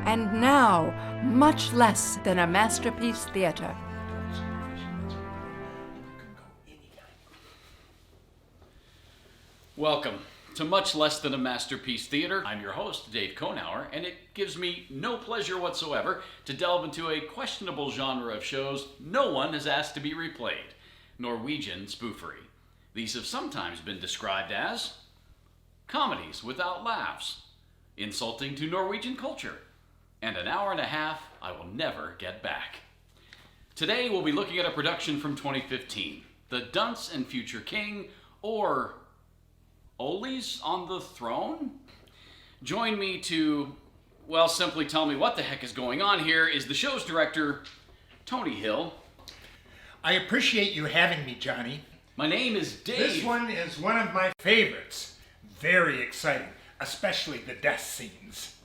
And now, much less than a masterpiece theater. Welcome to Much Less Than a Masterpiece Theater. I'm your host, Dave Konauer, and it gives me no pleasure whatsoever to delve into a questionable genre of shows no one has asked to be replayed, Norwegian spoofery. These have sometimes been described as comedies without laughs, insulting to Norwegian culture, and an hour and a half I will never get back. Today we'll be looking at a production from 2015, The Dunce and Future King, or Ole's on the Throne? Join me to, well, simply tell me what the heck is going on here is the show's director, Tony Hill. I appreciate you having me, Johnny. My name is Dave. This one is one of my favorites. Very exciting, especially the death scenes.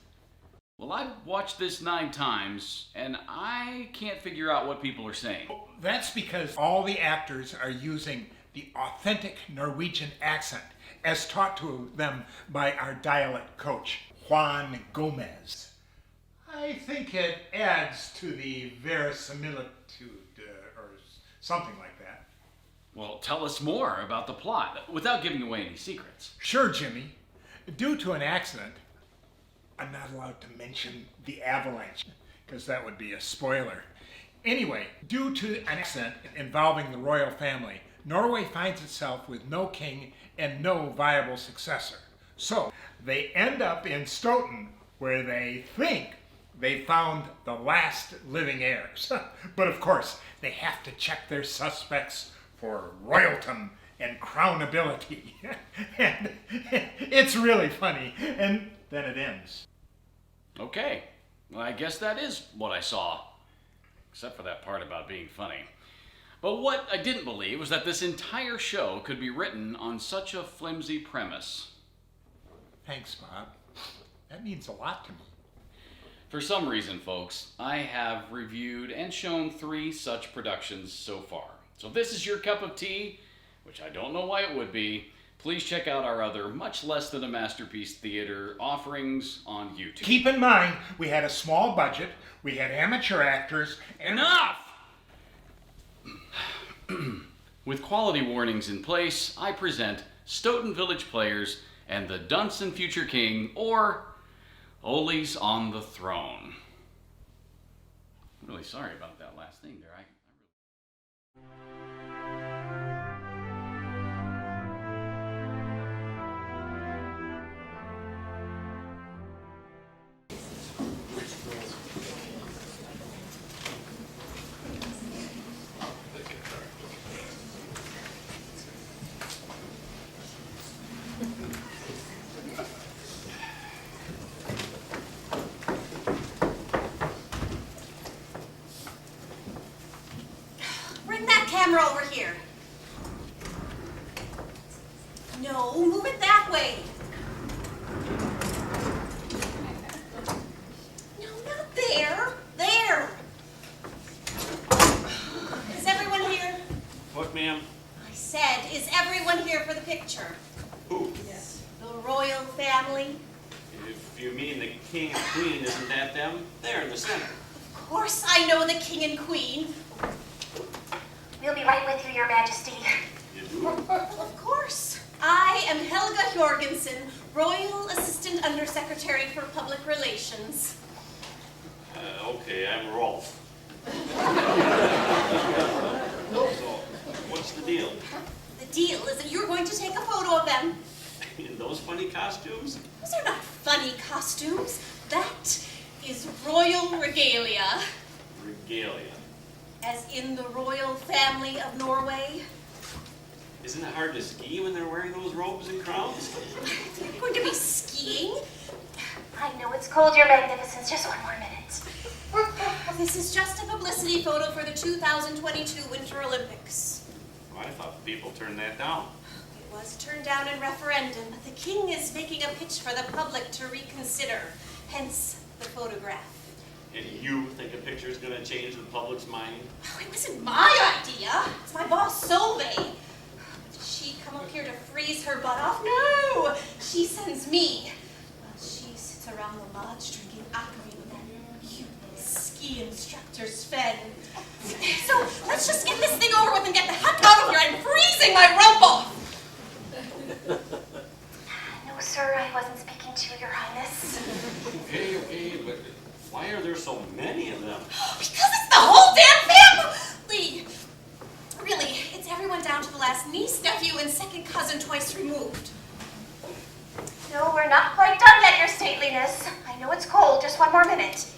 Well, I've watched this 9 times, and I can't figure out what people are saying. That's because all the actors are using the authentic Norwegian accent as taught to them by our dialect coach, Juan Gomez. I think it adds to the verisimilitude, or something like that. Well, tell us more about the plot, without giving away any secrets. Sure, Jimmy. Due to an accident, I'm not allowed to mention the avalanche, because that would be a spoiler. Anyway, due to an accident involving the royal family, Norway finds itself with no king and no viable successor. So they end up in Stoughton, where they think they found the last living heirs. But of course, they have to check their suspects for royaldom and crownability. And it's really funny. And then it ends. Okay, well, I guess that is what I saw. Except for that part about being funny. But what I didn't believe was that this entire show could be written on such a flimsy premise. Thanks, Bob. That means a lot to me. For some reason, folks, I have reviewed and shown 3 such productions so far. So if this is your cup of tea, which I don't know why it would be, please check out our other Much Less Than a Masterpiece Theater offerings on YouTube. Keep in mind, we had a small budget, we had amateur actors, and Enough! With quality warnings in place, I present Stoughton Village Players and The Dunce and Future King, or Ole's on the Throne. I'm really sorry about that last thing there. Bring that camera over here. No, move it that way. No, not there. There. Is everyone here? What, ma'am? I said, is everyone here for the picture? Who? Yes. The royal family? If you mean the king and queen, isn't that them? They're in the center. Of course I know the king and queen. We'll be right with you, Your Majesty. You do? Of course. I am Helga Jorgensen, Royal Assistant Undersecretary for Public Relations. Okay, I'm Rolf. So, what's the deal? The deal is that you're going to take a photo of them. In those funny costumes? Those are not funny costumes. That is royal regalia. Regalia. As in the royal family of Norway. Isn't it hard to ski when they're wearing those robes and crowns? You're going to be skiing? I know it's cold, Your Magnificence. Just one more minute. This is just a publicity photo for the 2022 Winter Olympics. Well, I thought the people turned that down. It was turned down in referendum, but the king is making a pitch for the public to reconsider. Hence the photograph. And you think a picture is going to change the public's mind? Oh, it wasn't my idea. It's my boss, Solveig. Did she come up here to freeze her butt off? No! She sends me. While she sits around the lodge drinking aquavit with that wasn't speaking to Your Highness. Okay, but why are there so many of them? Because it's the whole damn family! Really, it's everyone down to the last niece, nephew, and second cousin twice removed. No, we're not quite done yet, Your Stateliness. I know it's cold. Just one more minute.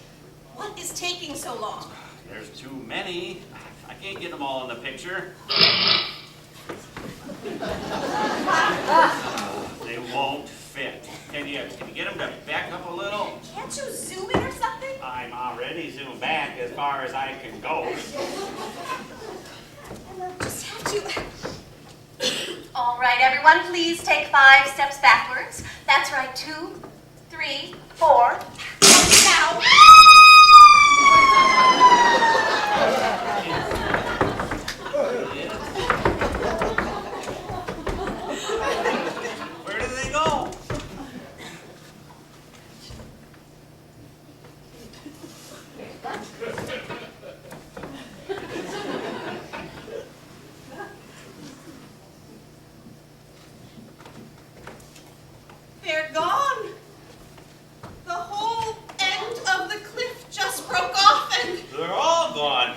What is taking so long? There's too many. I can't get them all in the picture. They won't fit. Can you get them to back up a little? Can't you zoom in or something? I'm already zoomed back as far as I can go. Just have to... All right, everyone, please take 5 steps backwards. That's right. 2, 3, 4. Now... Where did they go? They're gone. The whole end of the cliff just broke off and... They're all gone.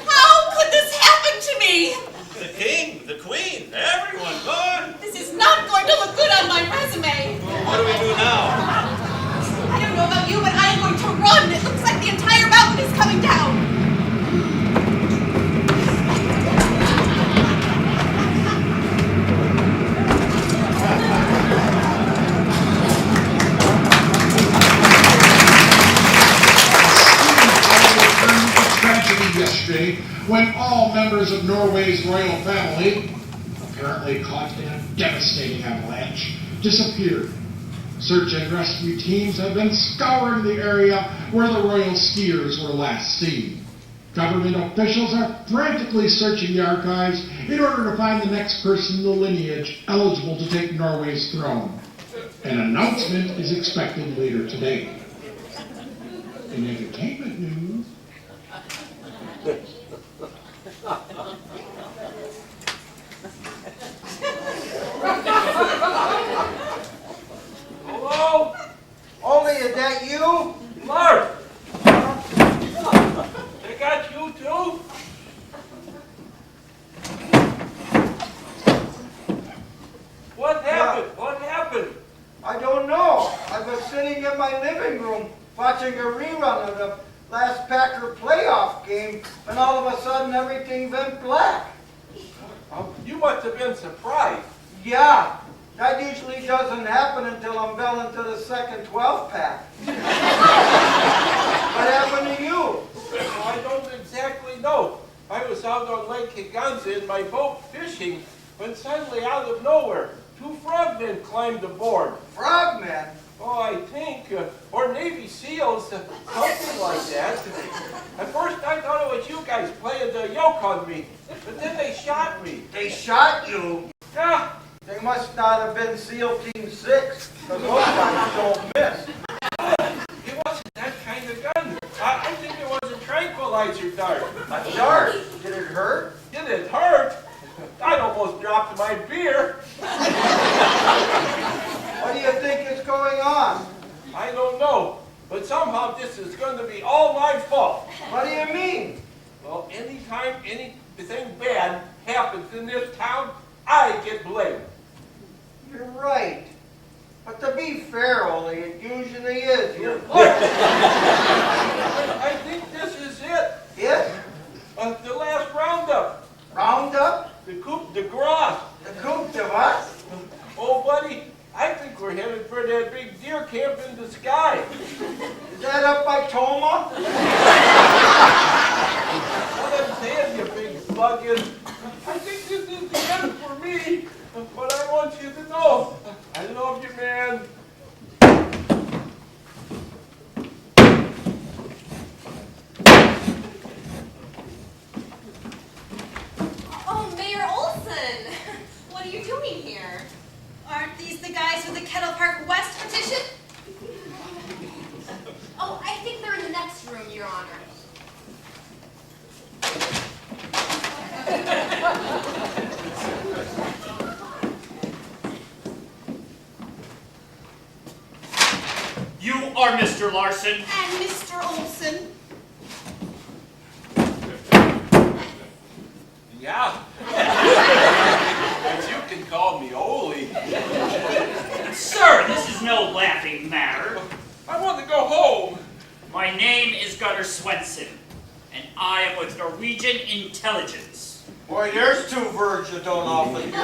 How could this happen to me? The king, the queen, everyone gone. This is not going to look good on my resume. Well, what do we do now? I don't know about you, but I am going to run. It looks like the entire mountain is coming down. Yesterday, when all members of Norway's royal family, apparently caught in a devastating avalanche, disappeared. Search and rescue teams have been scouring the area where the royal skiers were last seen. Government officials are frantically searching the archives in order to find the next person in the lineage eligible to take Norway's throne. An announcement is expected later today. In entertainment news, Hello? Only, is that you? Mark! They got you too? What happened? What happened? I don't know. I was sitting in my living room watching a rerun of the last Packer playoff game, and all of a sudden everything went black. You must have been surprised. Yeah, that usually doesn't happen until I'm well into the second 12-pack. What happened to you? I don't exactly know. I was out on Lake Higanza in my boat fishing when suddenly out of nowhere, 2 frogmen climbed aboard. Frogman? Oh, I think, or Navy SEALs, something like that. At first I thought it was you guys playing the yoke on me, but then they shot me. They shot you? Yeah. They must not have been SEAL Team 6, because those guys don't miss. It wasn't that kind of gun. I think it was a tranquilizer dart. A dart? Did it hurt? Did it hurt? I almost dropped my beer. What do you think is going on? I don't know, but somehow this is going to be all my fault. What do you mean? Well, anytime anything bad happens in this town, I get blamed. You're right. But to be fair, Ole, it usually is your Look, I think this is it. It? The last roundup. Roundup? The coup de grace. The coup de what? Oh, buddy, I think we're headed for that big deer camp in the sky. Is that up by Toma? What I'm saying, you big buggin', I think this is the end for me, but I want you to know, I love you, man. Oh, Mayor Olson! What are you doing here? Aren't these the guys with the Kettle Park West petition? Oh, I think they're in the next room, Your Honor. are Mr. Larson. And Mr. Olson. Yeah. But you can call me Ole. Sir, this is no laughing matter. I want to go home. My name is Gunnar Swenson, and I am with Norwegian Intelligence. Boy, there's two words you don't often hear.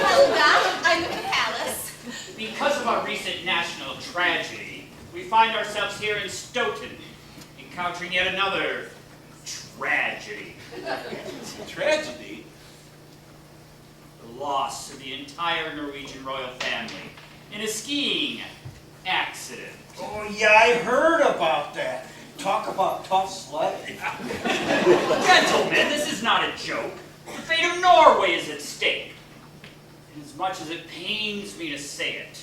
Helga, I'm at the palace. Because of our recent national tragedy, we find ourselves here in Stoughton, encountering yet another tragedy. Tragedy? The loss of the entire Norwegian royal family in a skiing accident. Oh, yeah, I heard about that. Talk about tough sledding. Gentlemen, this is not a joke. The fate of Norway is at stake. And as much as it pains me to say it,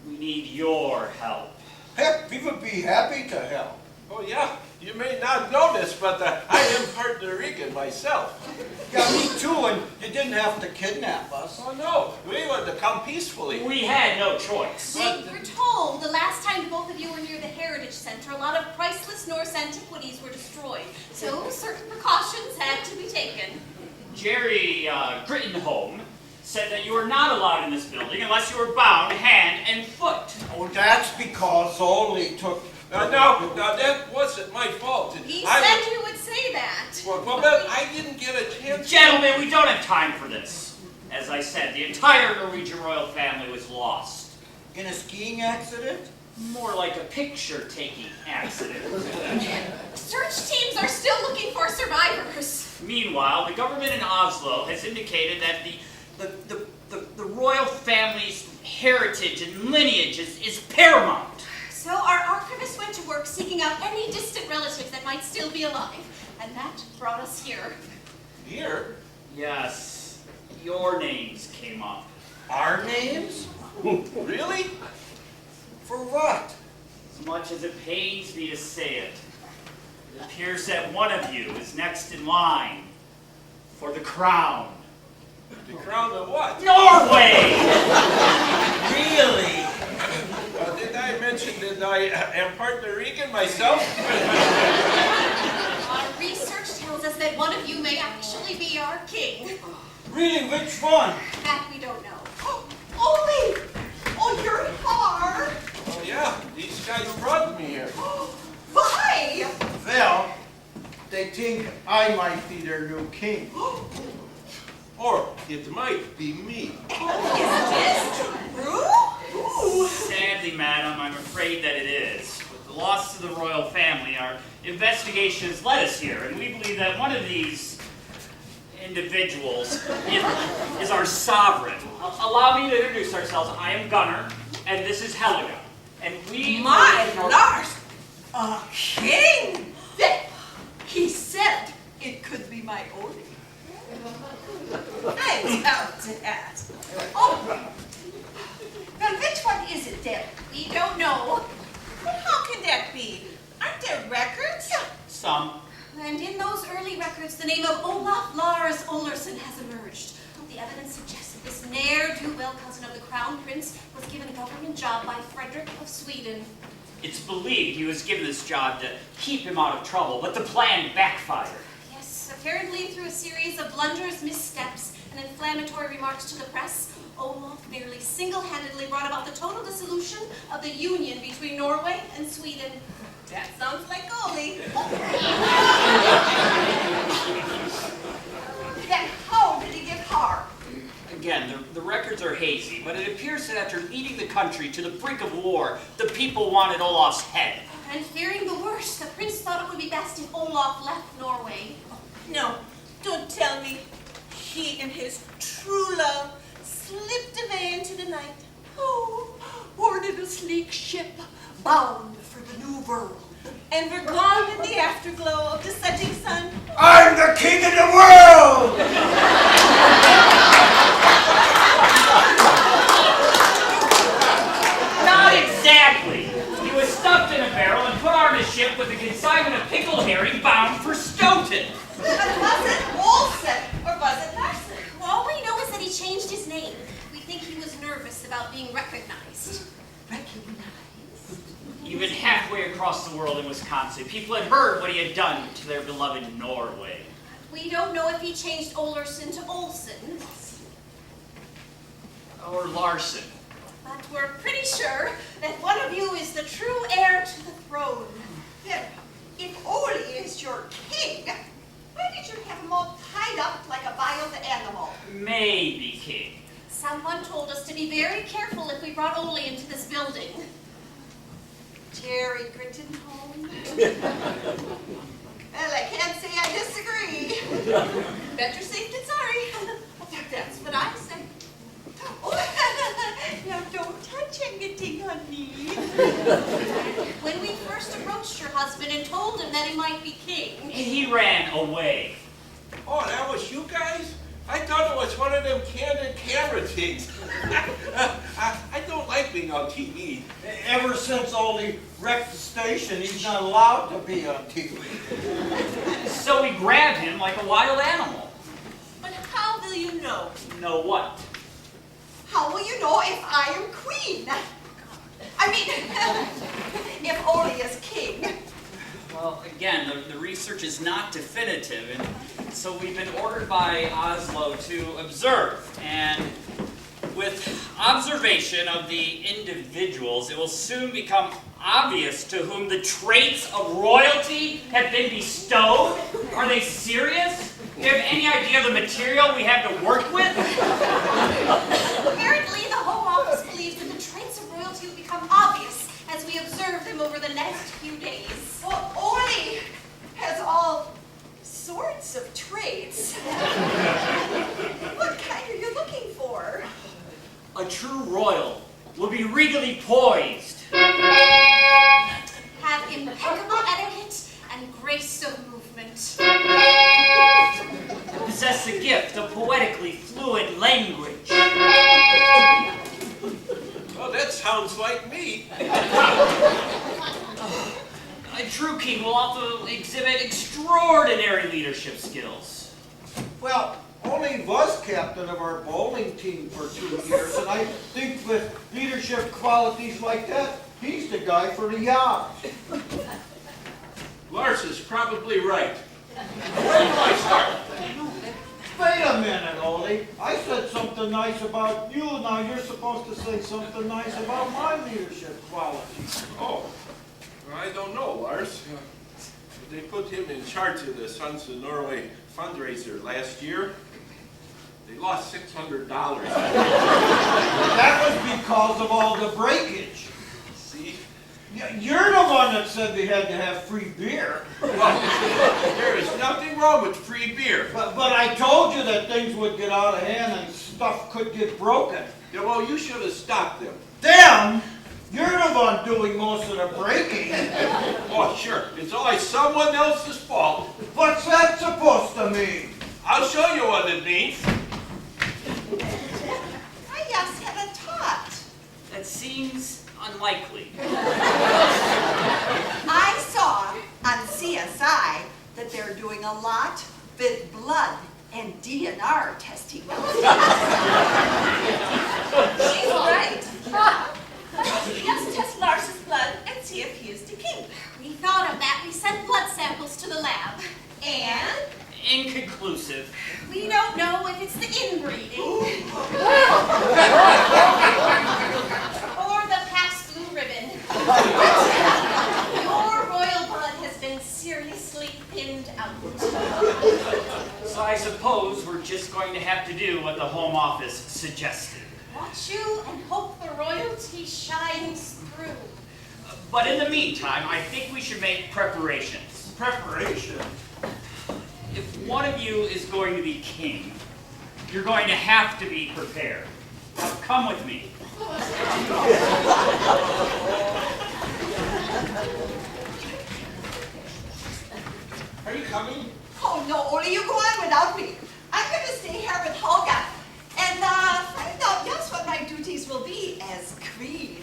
we need your help. Heck, we would be happy to help. Oh, yeah. You may not know this, but I am Puerto Rican myself. Yeah, me too, and you didn't have to kidnap us. Oh, no. We wanted to come peacefully. We had no choice. We were told the last time both of you were near the Heritage Center, a lot of priceless Norse antiquities were destroyed. So certain precautions had to be taken. Jerry Grittenholm said that you were not allowed in this building unless you were bound hand and foot. Oh, that's because Ole took... No, that wasn't my fault. He said you would say that. Well, but I didn't get a chance. Gentlemen, we don't have time for this. As I said, the entire Norwegian royal family was lost. In a skiing accident? More like a picture-taking accident. Search teams are still looking for survivors. Meanwhile, the government in Oslo has indicated that the royal family's heritage and lineage is paramount. So our archivist went to work seeking out any distant relatives that might still be alive. And that brought us here. Here? Yes, your names came up. Our names? Really? For what? As much as it pains me to say it, it appears that one of you is next in line for the crown. The crown of what? Norway! Really? Did I mention that I am Puerto Rican myself? Our research tells us that one of you may actually be our king. Really, which one? That we don't know. Ole! Oh, your hair! Oh, yeah. These guys brought me here. Why? Well, they think I might be their new king. Or it might be me. Is this true? Sadly, madam, I'm afraid that it is. With the loss of the royal family, our investigation has led us here, and we believe that one of these individuals is our sovereign. Allow me to introduce ourselves. I am Gunnar, and this is Helga. And we... My Lars! A king! He said it could be my Ole. I doubt that. Oh, now which one is it then? We don't know. Well, how can that be? Aren't there records? Some. And in those early records, the name of Olaf Lars Ollerson has emerged. The evidence suggests that this ne'er-do-well cousin of the crown prince was given a government job by Frederick of Sweden. It's believed he was given this job to keep him out of trouble, but the plan backfired. Yes, apparently through a series of blunders, missteps, and inflammatory remarks to the press, Olaf nearly single-handedly brought about the total dissolution of the union between Norway and Sweden. That sounds like Ole. Then how did he get harmed? Again, the records are hazy, but it appears that after leading the country to the brink of war, the people wanted Olaf's head. And fearing the worst, the prince thought it would be best if Olaf left Norway. No, don't tell me. He and his true love slipped away into the night. Oh, boarded a sleek ship, bound for the New World. And we're gone in the afterglow of the setting sun. I'm the king of the world! Not exactly. He was stuffed in a barrel and put on a ship with a consignment of pickled herring bound for Stoughton. But was it Olsen or was it Larson? Well, we across the world in Wisconsin. People had heard what he had done to their beloved Norway. We don't know if he changed Olerson to Olsen, Or Larson. but we're pretty sure that one of you is the true heir to the throne. Then, if Ole is your king, why did you have him all tied up like a wild animal? Maybe king. Someone told us to be very careful if we brought Ole into this building. Jerry Grittenholm? Well, I can't say I disagree. Better safe than sorry. That's what I say. Oh, now don't touch anything on me. When we first approached your husband and told him that he might be king, He ran away. Oh, that was you guys? I thought it was one of them candid camera things. I don't like being on TV. Ever since Ole wrecked the station, he's not allowed to be on TV. So we grabbed him like a wild animal. But how will you know? Know what? How will you know if I am queen? I mean, if Ole is king. Well, again, the research is not definitive, and so we've been ordered by Oslo to observe. And with observation of the individuals, it will soon become obvious to whom the traits of royalty have been bestowed. Are they serious? Do you have any idea of the material we have to work with? apparently the Home Office believes that the traits of royalty will become obvious as we observe them over the next few days. Well, Ole has all sorts of traits. What kind are you looking for? A true royal will be regally poised. Have impeccable etiquette and grace of movement. Possess the gift of poetically fluid language. Well, that sounds like me. A true king will also exhibit extraordinary leadership skills. Well, Ole was captain of our bowling team for 2 years, and I think with leadership qualities like that, he's the guy for the job. Lars is probably right. Where do I start? Wait a minute, Ole. I said something nice about you. Now you're supposed to say something nice about my leadership qualities. Oh, I don't know, Lars. They put him in charge of the Sons of Norway fundraiser last year. They lost $600. That was because of all the breakage. See? You're the one that said they had to have free beer. Well, there is nothing wrong with free beer. But I told you that things would get out of hand and stuff could get broken. Yeah, well, you should have stopped them. Them? You're the one doing most of the breaking. Oh, sure. It's always someone else's fault. What's that supposed to mean? I'll show you what it means. I just had a thought. That seems unlikely. I saw on CSI that they're doing a lot with blood and DNR testing. She's right. Let's test Lars's blood and see if he is the king. We thought of that. We sent blood samples to the lab. And Inconclusive. We don't know if it's the inbreeding or the Pabst Blue Ribbon. Your royal blood has been seriously thinned out. So I suppose we're just going to have to do what the Home Office suggested. Watch you and hope the royalty shines through. But in the meantime, I think we should make preparations. Preparation? If one of you is going to be king, you're going to have to be prepared. Now, come with me. Are you coming? Oh no, Ole, you go on without me. I'm going to stay here with Helga and find out just what my duties will be as queen.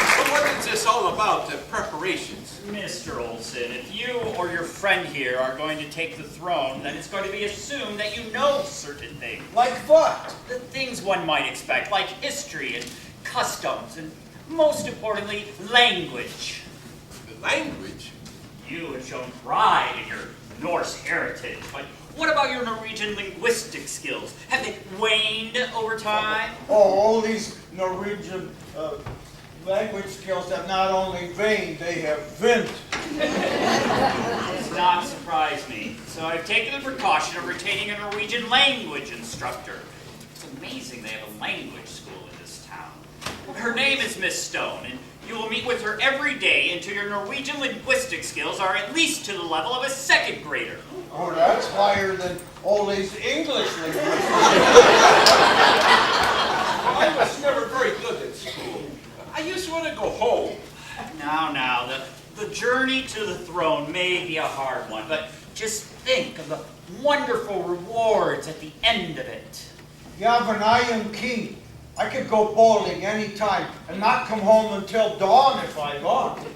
Well, what is this all about, the preparations? Mr. Olson, if you or your friend here are going to take the throne, then it's going to be assumed that you know certain things. Like what? The things one might expect, like history and customs, and most importantly, language. Language? You have shown pride in your Norse heritage, but what about your Norwegian linguistic skills? Have they waned over time? Oh, all these Norwegian language skills have not only waned, they have vint. Does not surprise me. So I've taken the precaution of retaining a Norwegian language instructor. It's amazing they have a language school in this town. Her name is Miss Stone, and you will meet with her every day until your Norwegian linguistic skills are at least to the level of a second grader. Oh, that's higher than all these English linguists. I was never very good at school. I used to want to go home. Now, the journey to the throne may be a hard one, but just think of the wonderful rewards at the end of it. Yeah, when I am king, I could go bowling any time and not come home until dawn if I want.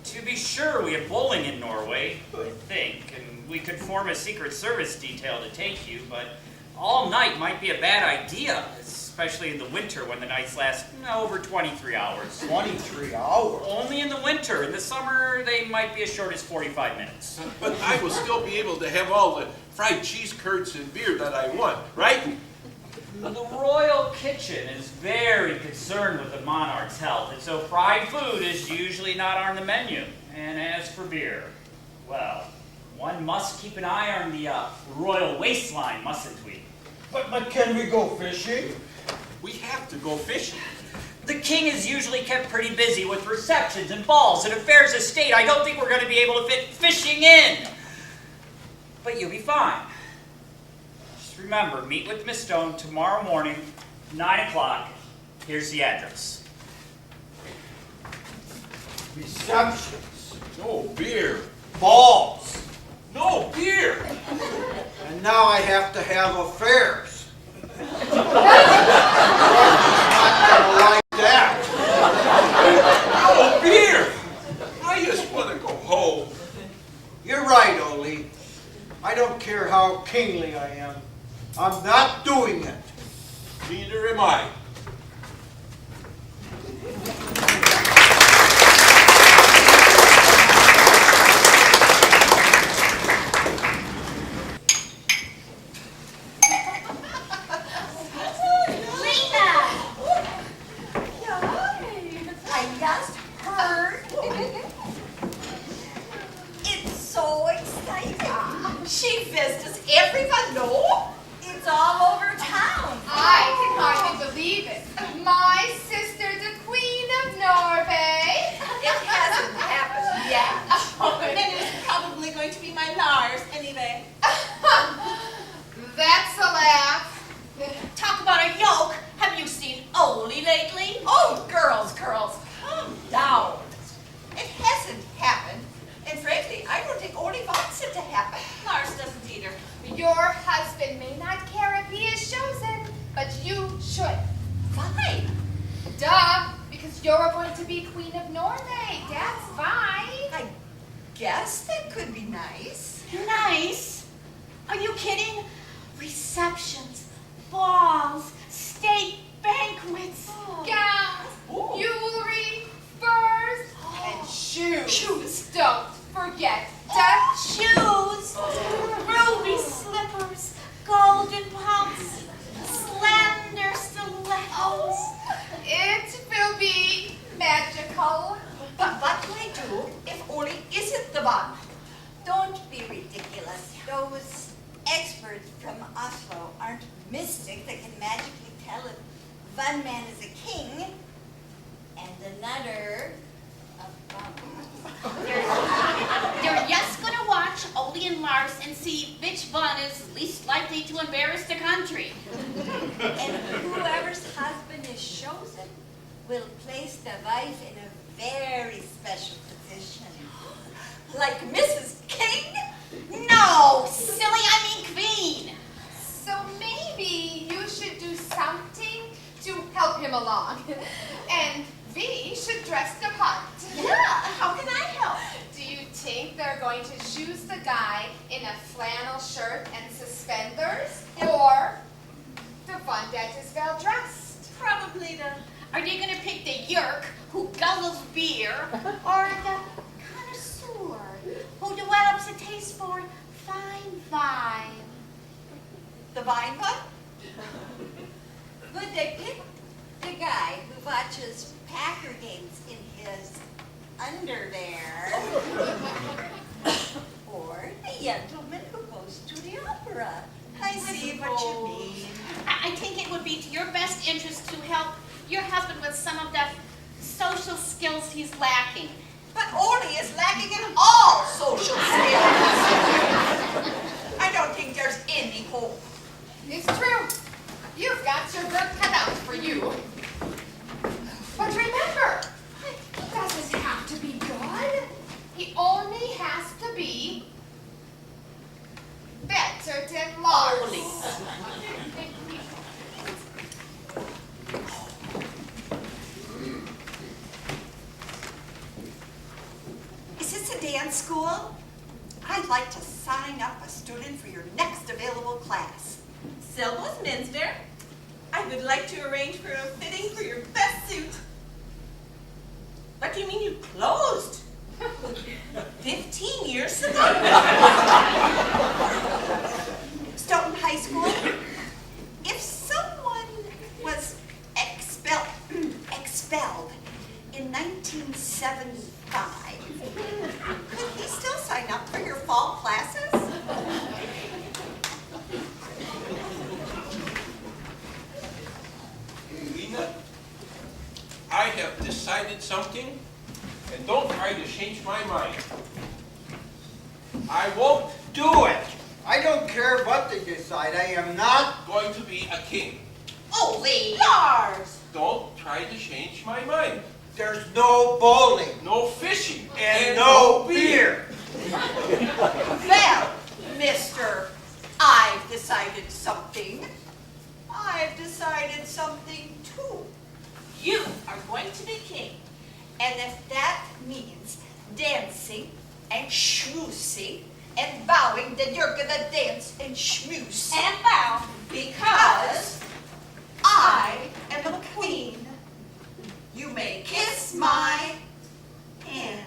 To be sure, we have bowling in Norway, I think, and we could form a Secret Service detail to take you, but all night might be a bad idea, especially in the winter when the nights last over 23 hours. 23 hours? Only in the winter. In the summer, they might be as short as 45 minutes. But I will still be able to have all the fried cheese curds and beer that I want, right? The royal kitchen is very concerned with the monarch's health, and so fried food is usually not on the menu. And as for beer, well, one must keep an eye on the royal waistline, mustn't we? But can we go fishing? We have to go fishing. The king is usually kept pretty busy with receptions and balls and affairs of state. I don't think we're going to be able to fit fishing in. But you'll be fine. Just remember, meet with Miss Stone tomorrow morning, 9 o'clock. Here's the address. Receptions. No beer. Balls. No beer. And now I have to have affairs. Not gonna like that. No beer. I just want to go home. You're right, Ole. I don't care how kingly I am. I'm not doing it. Neither am I. I just heard. It's so exciting. She visits everyone, no? It's all over town. I can hardly believe it. My sister, the Queen of Norway. It hasn't happened yet. Then it's probably going to be my Lars anyway. That's a laugh. Talk about a yoke. Have you seen Ole lately? Oh, girls, calm down. It hasn't happened. And frankly, I don't think Ole wants it to happen. Lars doesn't either. Your husband may not care if he is chosen, but you should. Fine. Duh, because you're going to be Queen of Norway. That's fine. I guess that could be nice. Nice? Are you kidding? Receptions, balls, state banquets. Gowns, jewelry, furs, and shoes. Shoes. Don't forget the Shoes, ruby slippers, golden pumps, slender stilettos. It will be magical. But what do I do if Ole isn't the one? Don't be ridiculous. Those experts from Oslo aren't mystics that can magically tell if one man is a king and another a bum. They're just gonna watch Ole and Lars and see which one is least likely to embarrass the country. And whoever's husband is chosen will place the wife in a very special position. Like Mrs. King? No, silly, I mean queen. So maybe you should do something to help him along. And we should dress the part. Yeah, how can I help? think they're going to choose the guy in a flannel shirt and suspenders, or the one that is well dressed? Probably the... Are they going to pick the yerk who guzzles beer, or the connoisseur who develops a taste for fine wine? The vine one? Would they pick the guy who watches Packer games in his underwear? Or the gentleman who goes to the opera? I see what you mean. I think it would be to your best interest to help your husband with some of the social skills he's lacking. But Orly is lacking in all social skills. I don't think there's any hope. It's true. You've got your work cut out for you. But remember, he doesn't have to be good. He only has to be better than Lars. Is this a dance school? I'd like to sign up a student for your next available class. Selbo's Menswear. I would like to arrange for a fitting for your best suit. What do you mean you closed? 15 years ago? Stoughton High School, if someone was expelled in 1975, could he still sign up for your fall classes? Lena, I have decided something, and don't try to change my mind. I won't do it. I don't care what they decide. I am not. Going to be a king. Holy Lars! Don't try to change my mind. There's no bowling. No fishing. And no beer. Well, mister, I've decided something. I've decided something too. You are going to be king. And if that means dancing and schmoosing and vowing that you're gonna dance and schmoose And bow. because I am a queen, you may kiss my hand.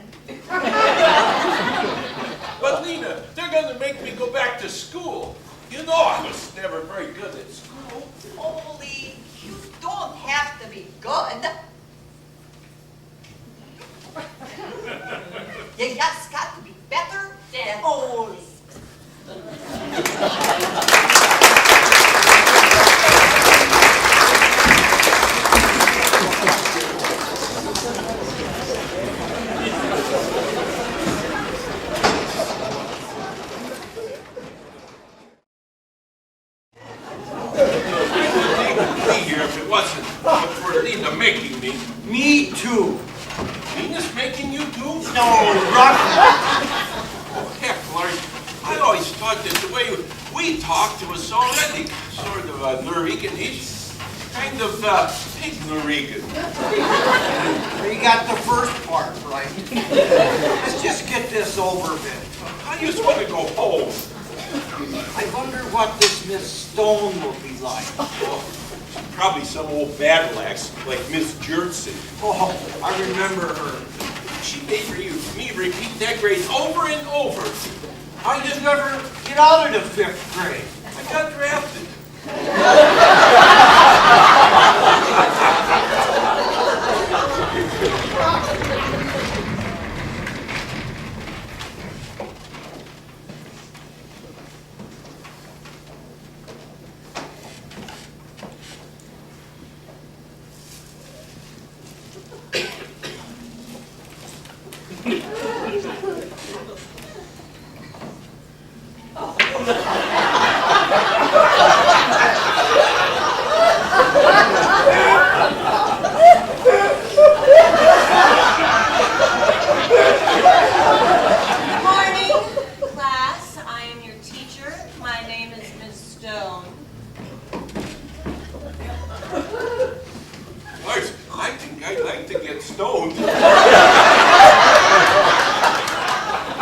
But Lena, they're going to make me go back to school. You know I was never very good at school. Only you don't have to be good. You just got to be better than Oli. If it wasn't for Lena making me. Me too. Lena's making you too? No, rock. Oh, heck, Lars. I always thought that the way we talked was already sort of Norwegian-ish. Kind of pig Norwegian. You got the first part right. Let's just get this over with. I just want to go home. I wonder what this Miss Stone will be like. Oh, probably some old battle axe like Miss Jertson. Oh, I remember her. She made me repeat that grade over and over. I just never get out of the 5th grade. I got drafted.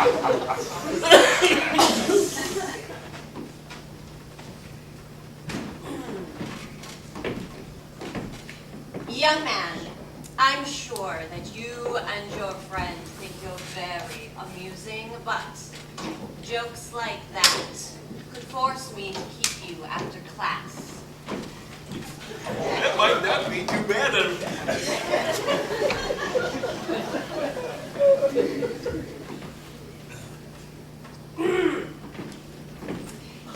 Young man, I'm sure that you and your friend think you're very amusing, but jokes like that could force me to keep you after class. That might not be too bad of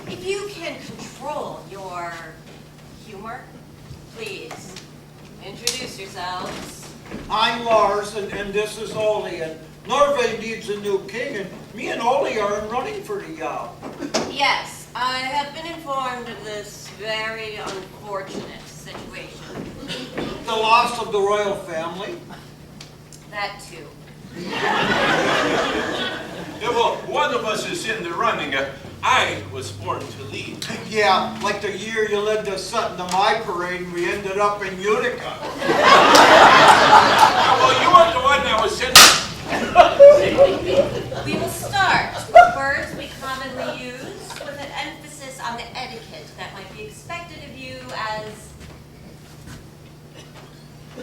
If you can control your humor, please introduce yourselves. I'm Lars, and this is Oli, and Norway needs a new king, and me and Oli are in running for the job. Yes, I have been informed of this very unfortunate situation. The loss of the royal family. That too. Yeah, well, one of us is in the running. I was born to lead. Yeah, like the year you led us to my parade and we ended up in Utica. Well, you weren't the one that was sent. We will start with words we commonly use with an emphasis on the etiquette that might be expected of you as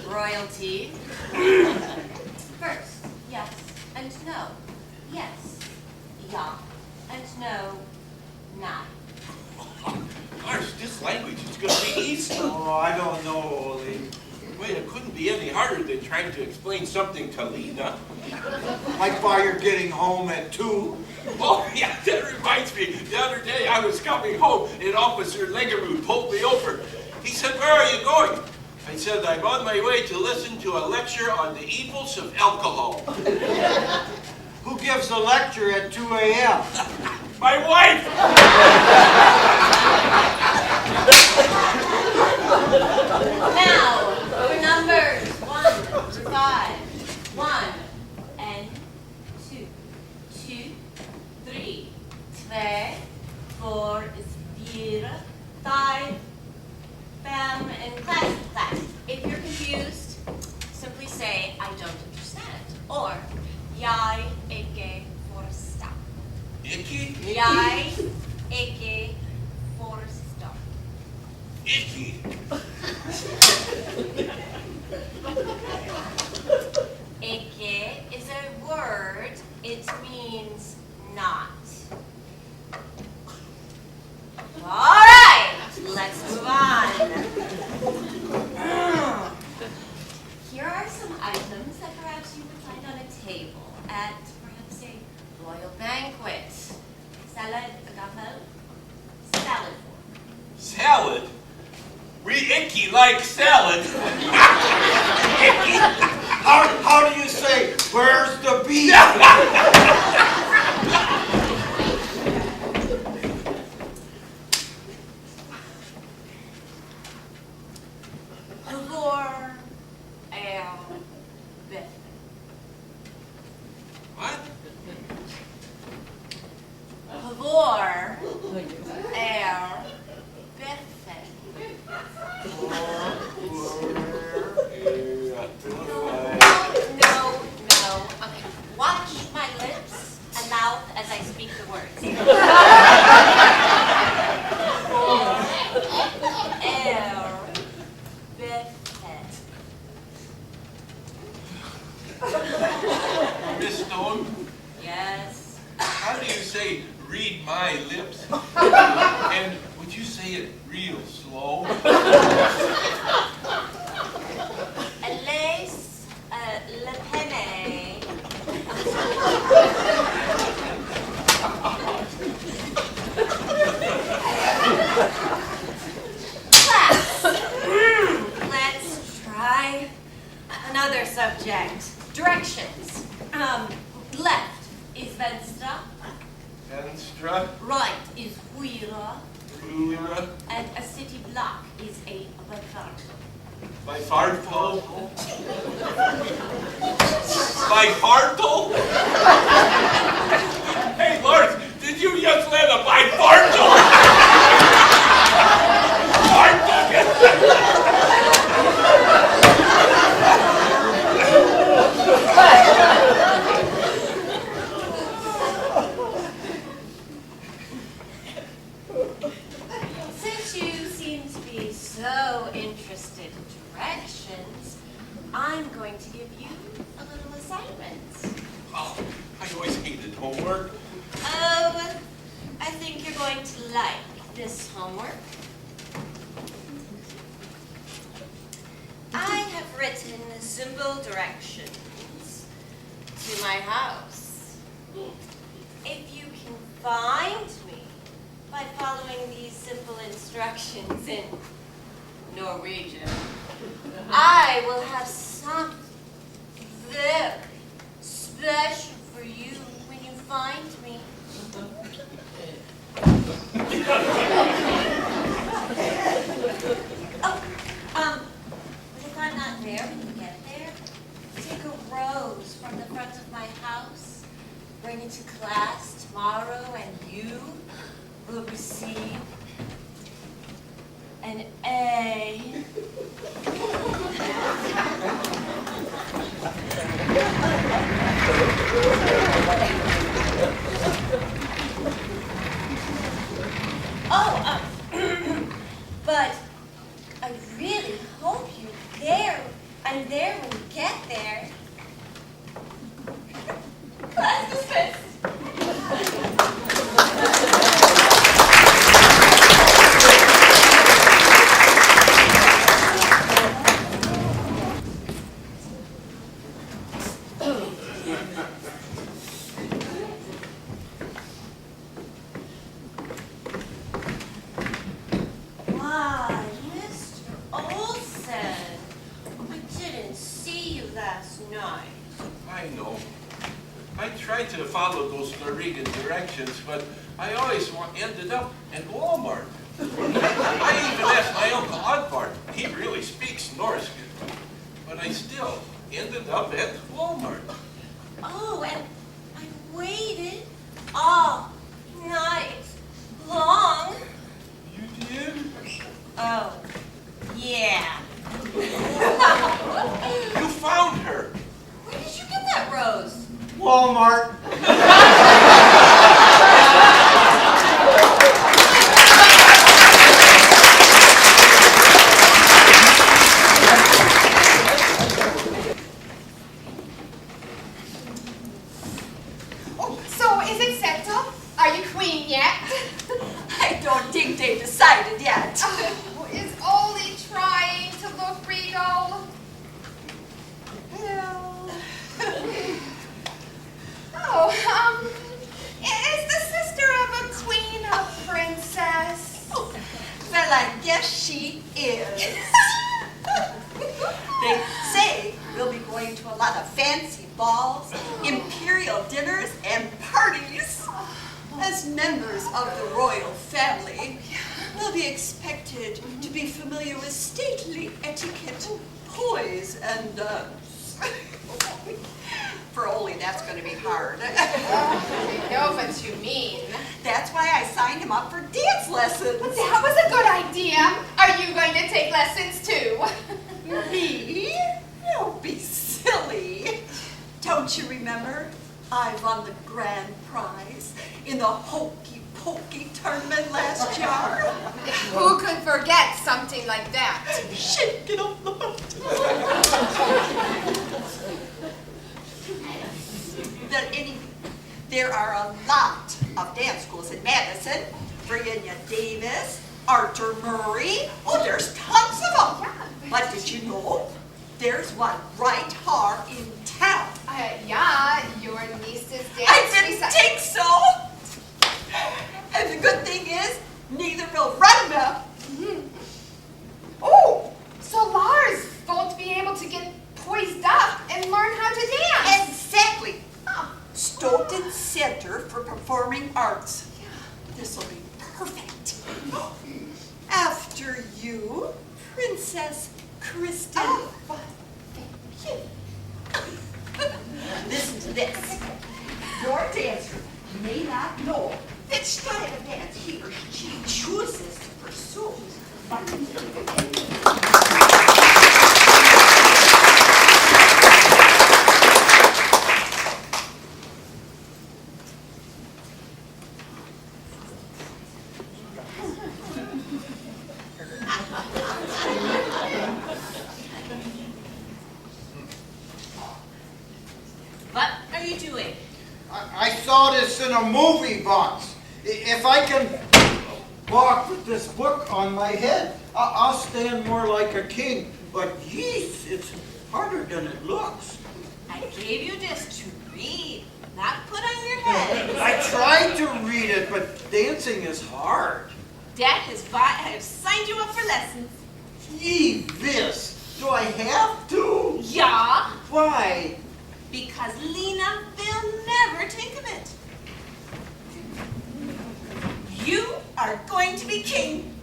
royalty. First, yes and no. Yes, ja, and no, nein. Gosh, this language is going to be easy. Oh, I don't know, Oli. Wait, it couldn't be any harder than trying to explain something to Lena. Like why you're getting home at 2. Oh, yeah, that reminds me. The other day I was coming home and Officer Legaroo pulled me over. He said, "Where are you going?" I said, "I'm on my way to listen to a lecture on the evils of alcohol." Who gives a lecture at 2 a.m.? My wife! Now, for numbers 1 through 5. 1 and 2. 2, 3, 2, 4, 5, 5, and class. If you're confused, simply say, "I don't understand," or "Jeg ikke forstår." Icky? Jeg ikke forstår. Icky. Ikke is a word. It means not. All right, let's move on. Here are some items that perhaps you would find on a table at perhaps a royal banquet. Salad, gaffel, salad fork. Salad? We icky like salad. Icky. How do you say, "Where's the beef"? Pour air bit. What? Pour air buffet. No. Okay, watch my lips and mouth as I speak the words. Pour air buffet. Miss Stone, Yes. how do you say "read my lips"? And would you say it real slow? Laisse le penne. Class. Let's try another subject. Directions. Left is venstre. Venstre, Right is høyre. Lura, And a city block is a buffer. by fartle. By fartle? Hey, Lars, did you just let a by fartle? going to give you a little assignment. Oh, I always hated homework. I think you're going to like this homework. I have written simple directions to my house. If you can find me by following these simple instructions in Norwegian, I will have something very special for you when you find me. But if I'm not there when you get there, take a rose from the front of my house, bring it to class tomorrow, and you will receive an A. But I really hope I'm there when you get there. Class dismissed. Why, Mr. Olson, I didn't see you last night. I know. I tried to follow those Norwegian directions, but I always ended up in Walmart. I even asked my Uncle Oddbart. He really speaks Norse. But I still ended up at Walmart. Oh, and I waited all night long. You did? Oh, yeah. You found her. Where did you get that rose? Walmart. Oh, so is it settled? Are you queen yet? I don't think they've decided yet. Oh, is Oli trying to look regal? No. Oh, is the sister of a queen a princess? Well, I guess she is. They say we'll be going to a lot of fancy balls, imperial dinners, and parties. As members of the royal family, we'll be expected to be familiar with stately etiquette, poise, and dance. For Oli, that's going to be hard. I know what you mean. That's why I signed him up for dance lessons. But that was a good idea. Are you going to take lessons too? Me? Don't be silly. Don't you remember? I won the grand prize in the hokey pokey tournament last year. Who could forget something like that? Shake it off the butt. There are a lot of dance schools in Madison. Virginia Davis, Arthur Murray. Oh, there's tons of them. But did you know there's one right here in town? Yeah, your niece's dance. I didn't think so. And the good thing is, neither will Rudma. Oh, so Lars won't be able to get poised up and learn how to dance. Exactly. Stoughton Center for Performing Arts. This will be perfect. After you, Princess Kristen. Oh, thank you. Listen to this. Your dancer may not know which style of dance he or she chooses to pursue. are you doing? I saw this in a movie box. If I can walk with this book on my head, I'll stand more like a king. But yeesh, it's harder than it looks. I gave you this to read, not put on your head. I tried to read it, but dancing is hard. Dad has signed you up for lessons. Gee, this, do I have to? Yeah, Why? because Lena will never think of it. You are going to be king.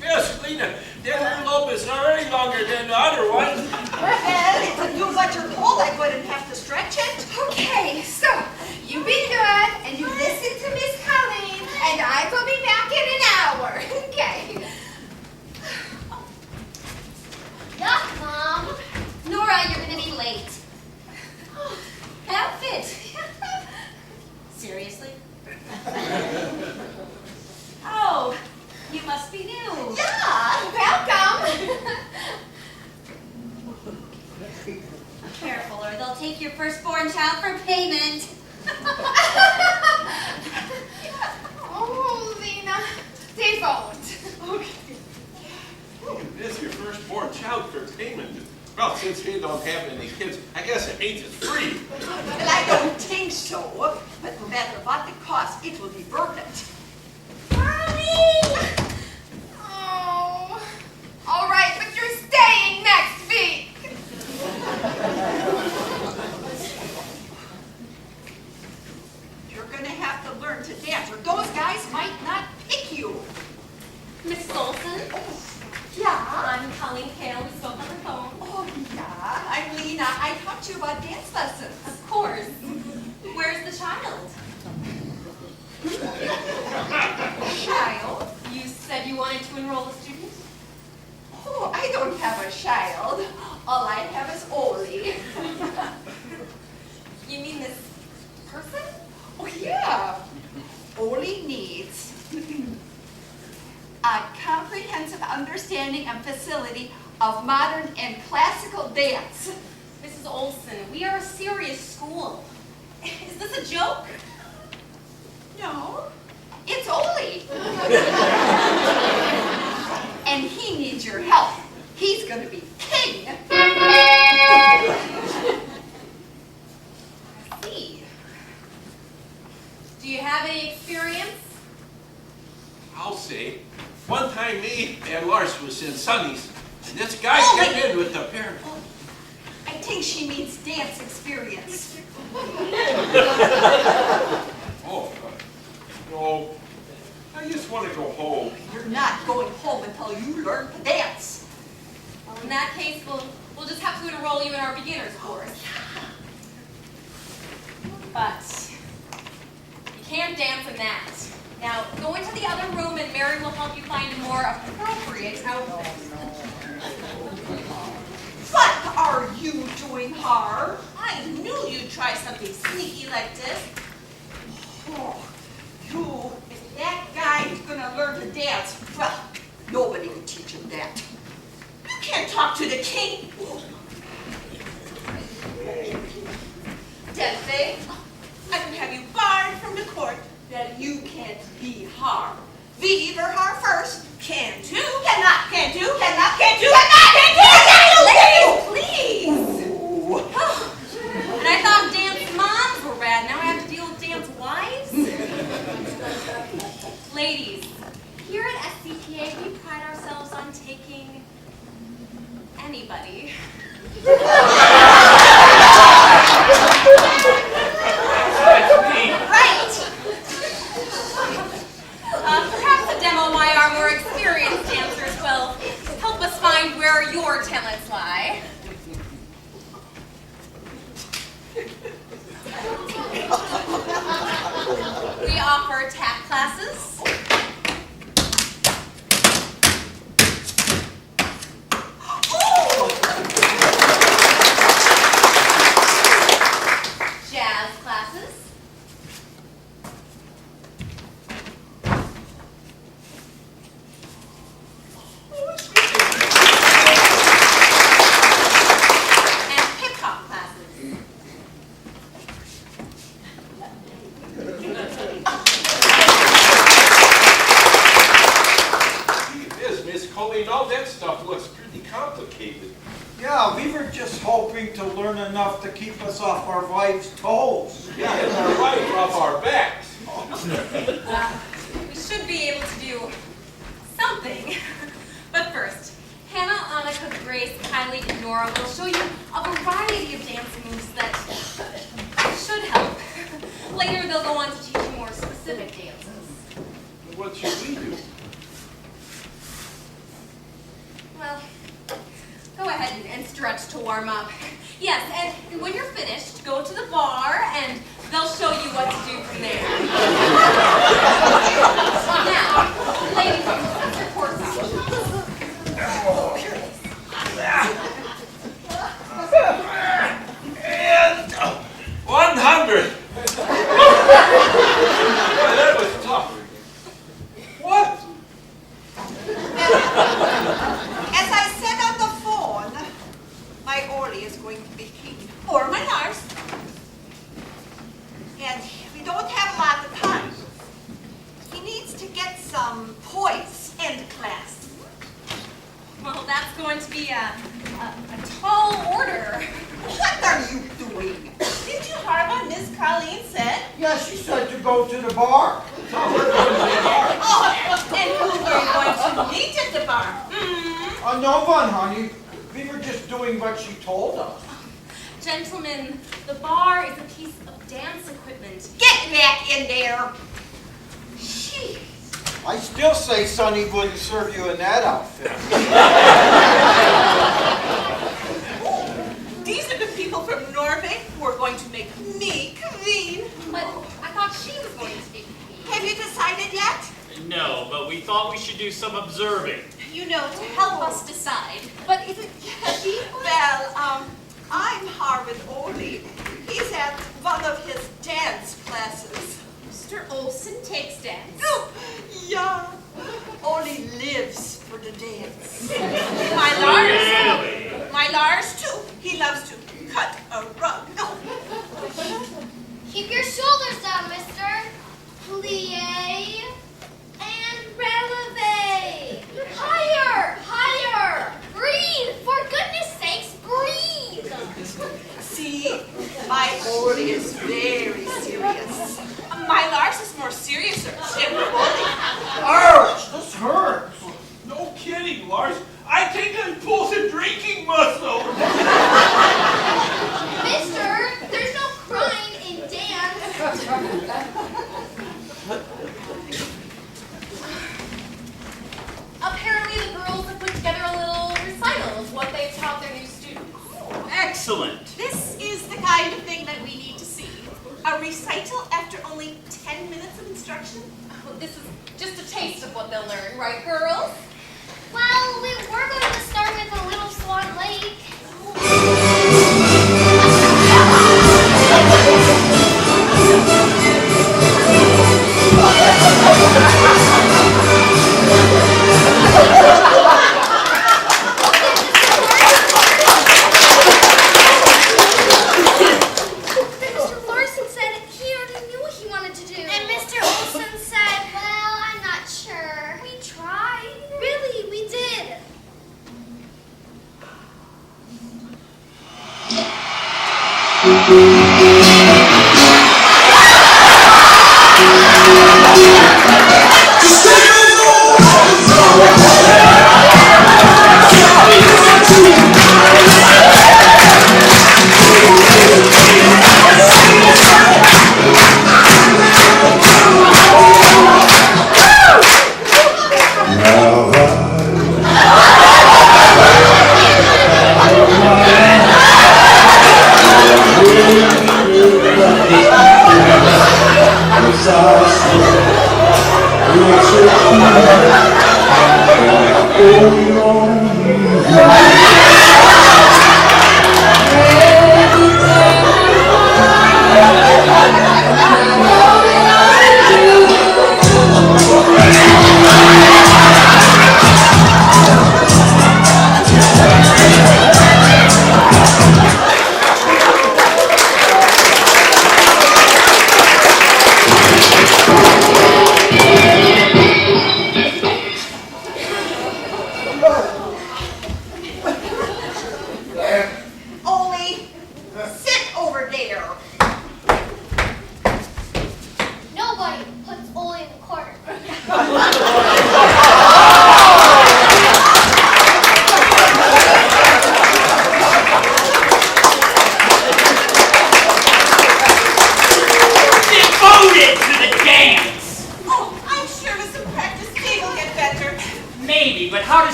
Yes, Lena, that envelope is already longer than the other one. Well, if you let your cold, I wouldn't have to stretch it. Okay, so you be good and you listen to Miss Colleen, and I will be back in an hour. Okay. Yuck, Mom. Nora, you're gonna be late. Outfit. Seriously? Oh, you must be new. Yeah, welcome. Careful, or they'll take your firstborn child for payment. Oh, Lena, they won't. Okay. This is your firstborn child for payment. Well, since we don't have any kids, I guess it means it's free. Well, I don't think so. But no matter what the cost, it will be worth it. Mommy! Oh, all right, but you're staying next week. You're going to have to learn to dance, or those guys might not pick you. Miss Olson? Yeah? I'm Colleen Kale. We spoke on the phone. Oh, yeah. I'm Lena. I taught you about dance lessons. Of course. Where's the child? Child? You said you wanted to enroll a student? Oh, I don't have a child. All I have is Oli. You mean this person? Oh, yeah. Oli needs a comprehensive understanding and facility of modern and classical dance. Mrs. Olson, we are a serious school. Is this a joke? No, it's Oli. And he needs your help. He's going to be king. See. Do you have any experience? I'll say. One time me and Lars was in Sunny's, and this guy came in with the parent. I think she means dance experience. Oh, no. I just want to go home. You're not going home until you learn to dance. Well, in that case, we'll just have to enroll you in our beginner's course. But you can't dance in that. Now, go into the other room and Mary will help you find a more appropriate outfit. What are you doing, Har? I knew you'd try something sneaky like this. Oh, you, if that guy is going to learn to dance, well, nobody can teach him that. You can't talk to the king. Delphi, I can have you barred from the court. That you can't be Har. We either Har first. Can't do. Cannot. Can't do. Cannot. Can't do. Cannot. Please! And I thought dance moms were bad. Now I have to deal with dance wives? Ladies, here at SCPA, we pride ourselves on taking anybody. Right! Perhaps a demo by our more experienced dancers will help us find where your talents lie. We offer tap classes, were just hoping to learn enough to keep us off our wives' toes. Yeah, and our wives off our backs. We should be able to do something. But first, Hannah, Annika, Grace, Kylie, and Nora will show you a variety of dance moves that should help. Later, they'll go on to teach you more specific dances. What should we do? Well, go ahead and stretch to warm up. Yes, and when you're finished, go to the bar and they'll show you what to do from there. Now, ladies, set your course out. And 100. Boy, that was tough. What? As I said on the phone, my Orly is going to be king, or my Lars. And we don't have a lot of time. He needs to get some poise and class. Well, that's going to be a tall order. What are you doing? Did you harp on Miss Colleen said? Yeah, she said to go to the bar. Oh, and who were you going to meet at the bar? No one, honey. We were just doing what she told us. Gentlemen, the bar is a piece of dance equipment. Get back in there. Jeez. I still say Sonny wouldn't serve you in that outfit. These are the people from Norway who are going to make me queen. But I thought she was going to be queen. Have you decided yet? No, but we thought we should do some observing. You know, to help us decide. But is it she? Well, I'm Harvard Orly. He's at one of his dance classes. Mr. Olson takes dance. Oh, yeah. Orly lives for the dance. My Lars. Really? My Lars, too. He loves to cut a rug. Keep your shoulders down, mister. Plie and releve. Higher, higher. Breathe. For goodness sakes, breathe. See, my Orly is very serious. My Lars is more serious than Orly. Ouch, this hurts. No kidding, Lars. I think I pulled a drinking muscle. Mister, there's no crying in dance. Apparently the girls have put together a little recital of what they've taught their new students. Excellent. This is the kind of thing that we need to see. A recital after only 10 minutes of instruction? Oh, this is just a taste of what they'll learn, right, girls? Well, we were going to start with a little Swan Lake. Mr. Larson said he already knew what he wanted to do. And Mr. Olson said, well, I'm not sure. We tried. Really, we did. Yes, I see.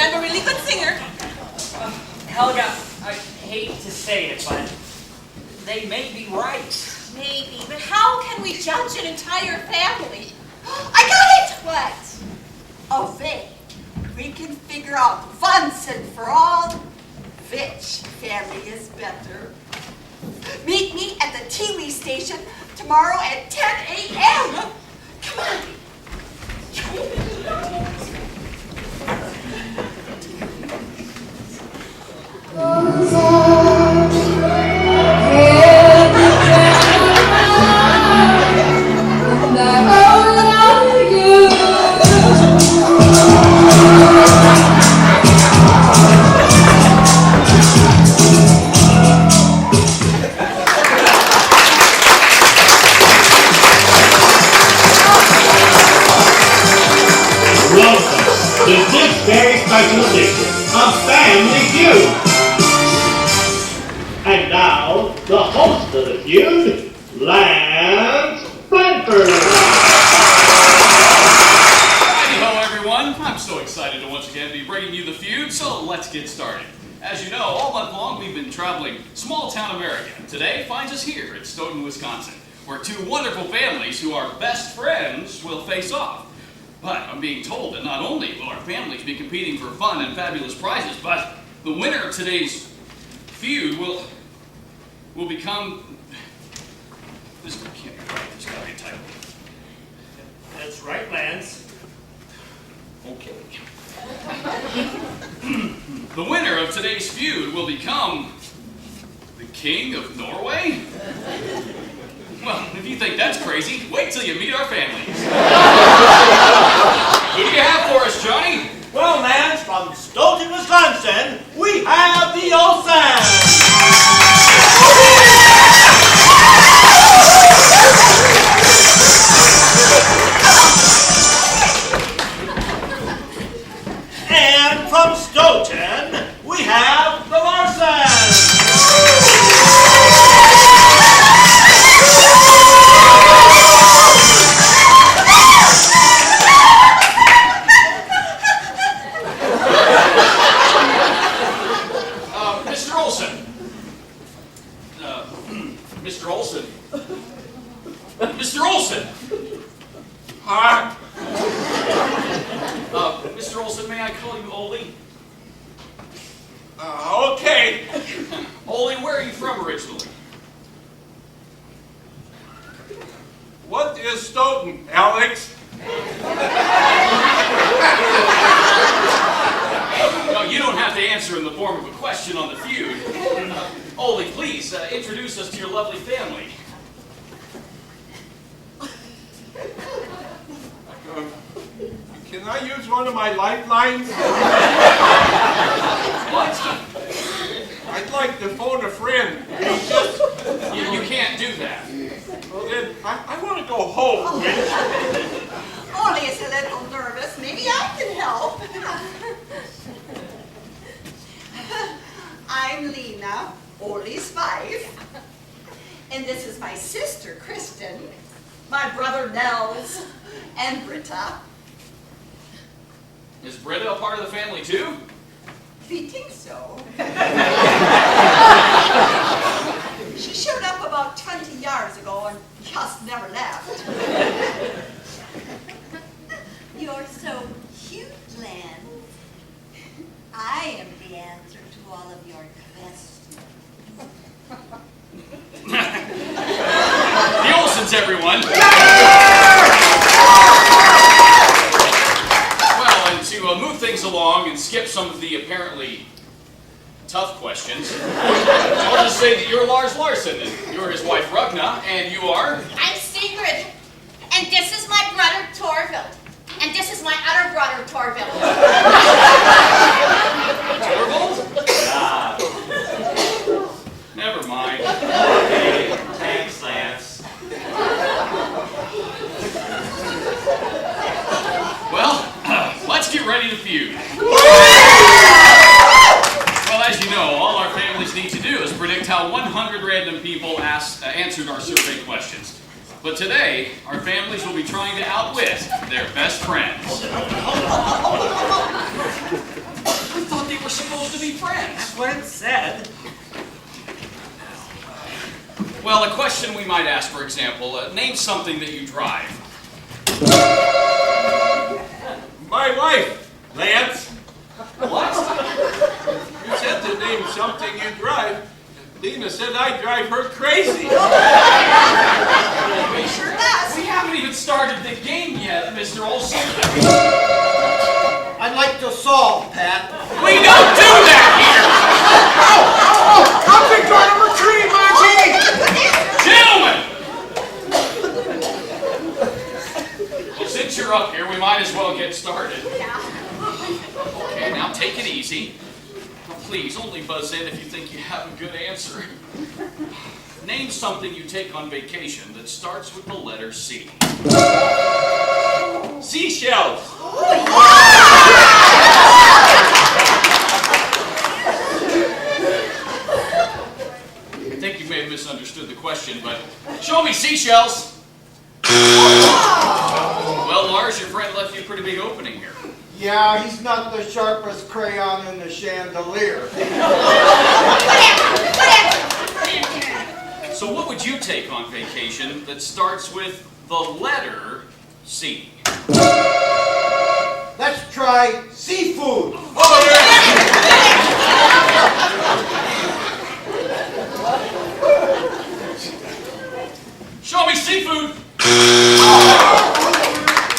I'm a really good singer. Helga, I hate to say it, but they may be right. Maybe, but how can we judge an entire family? I got it! What? Oh, they. We can figure out once and for all which family is better. Meet me at the TV station tomorrow at 10 a.m. Come on. Welcome to this very special edition of Family Feud. And now, the host of the feud, Lance Blanford. Hello everyone, I'm so excited to once again be bringing you the feud, so let's get started. As you know, all month long we've been traveling small town America. Today finds us here in Stoughton, Wisconsin, where two wonderful families who are best friends will face off. But I'm being told that not only will our families be competing for fun and fabulous prizes, but the winner of today's feud will become... This can't be right, this gotta be a title. That's right, Lance. Okay. The winner of today's feud will become the King of Norway? Well, if you think that's crazy, wait till you meet our families. Who do you have for us, Johnny? Well, Lance, from Stoughton, Wisconsin, we have the Olsens. And from Stoughton, we have the Larsens. Mr. Olsen. Mr. Olsen. Mr. Olsen! Huh? Mr. Olsen, may I call you Ole? Okay. Ole, where are you from originally? What is Stoughton, Alex? No, you don't have to answer in the form of a question on the feud. Ole, please, introduce us to your lovely family. Can I use one of my lifelines? What? I'd like to phone a friend. You can't do that. Well, then, I want to go home. Ole is a little nervous. Maybe I can help. I'm Lena, Ole's wife. And this is my sister, Kristen, my brother, Nels, and Britta. Is Britta a part of the family too? We think so. She showed up about 20 years ago and just never left. You're so cute, Len. I am the answer to all of your questions. The Olsens, everyone! Well, and to move things along and skip some of the apparently tough questions, I'll just say that you're Lars Larson, and you're his wife Ragna, and you are... I'm Sigrid, and this is my brother Torvald, and this is my other brother Torvald. Torvald? Never mind. Okay, thanks, Lance. Well, let's get ready to feud. Well, as you know, all our families need to do is predict how 100 random people answered our survey questions. But today, our families will be trying to outwit their best friends. to be friends. That's what it said. Well, a question we might ask, for example, name something that you drive. My wife, Lance. What? You said to name something you drive. Lena said I drive her crazy. He sure does. We haven't even started the game yet, Mr. Olson. I'd like to solve, Pat. We don't do that here! I'll pick door number 3, Monty! Gentlemen! Well, since you're up here, we might as well get started. Okay, now take it easy. Now, please, only buzz in if you think you have a good answer. Name something you take on vacation that starts with the letter C. Seashells. I think you may have misunderstood the question, but show me seashells. Well, Lars, your friend left you a pretty big opening here. Yeah, he's not the sharpest crayon in the chandelier. So what would you take on vacation that starts with the letter C? Let's try seafood. Show me seafood!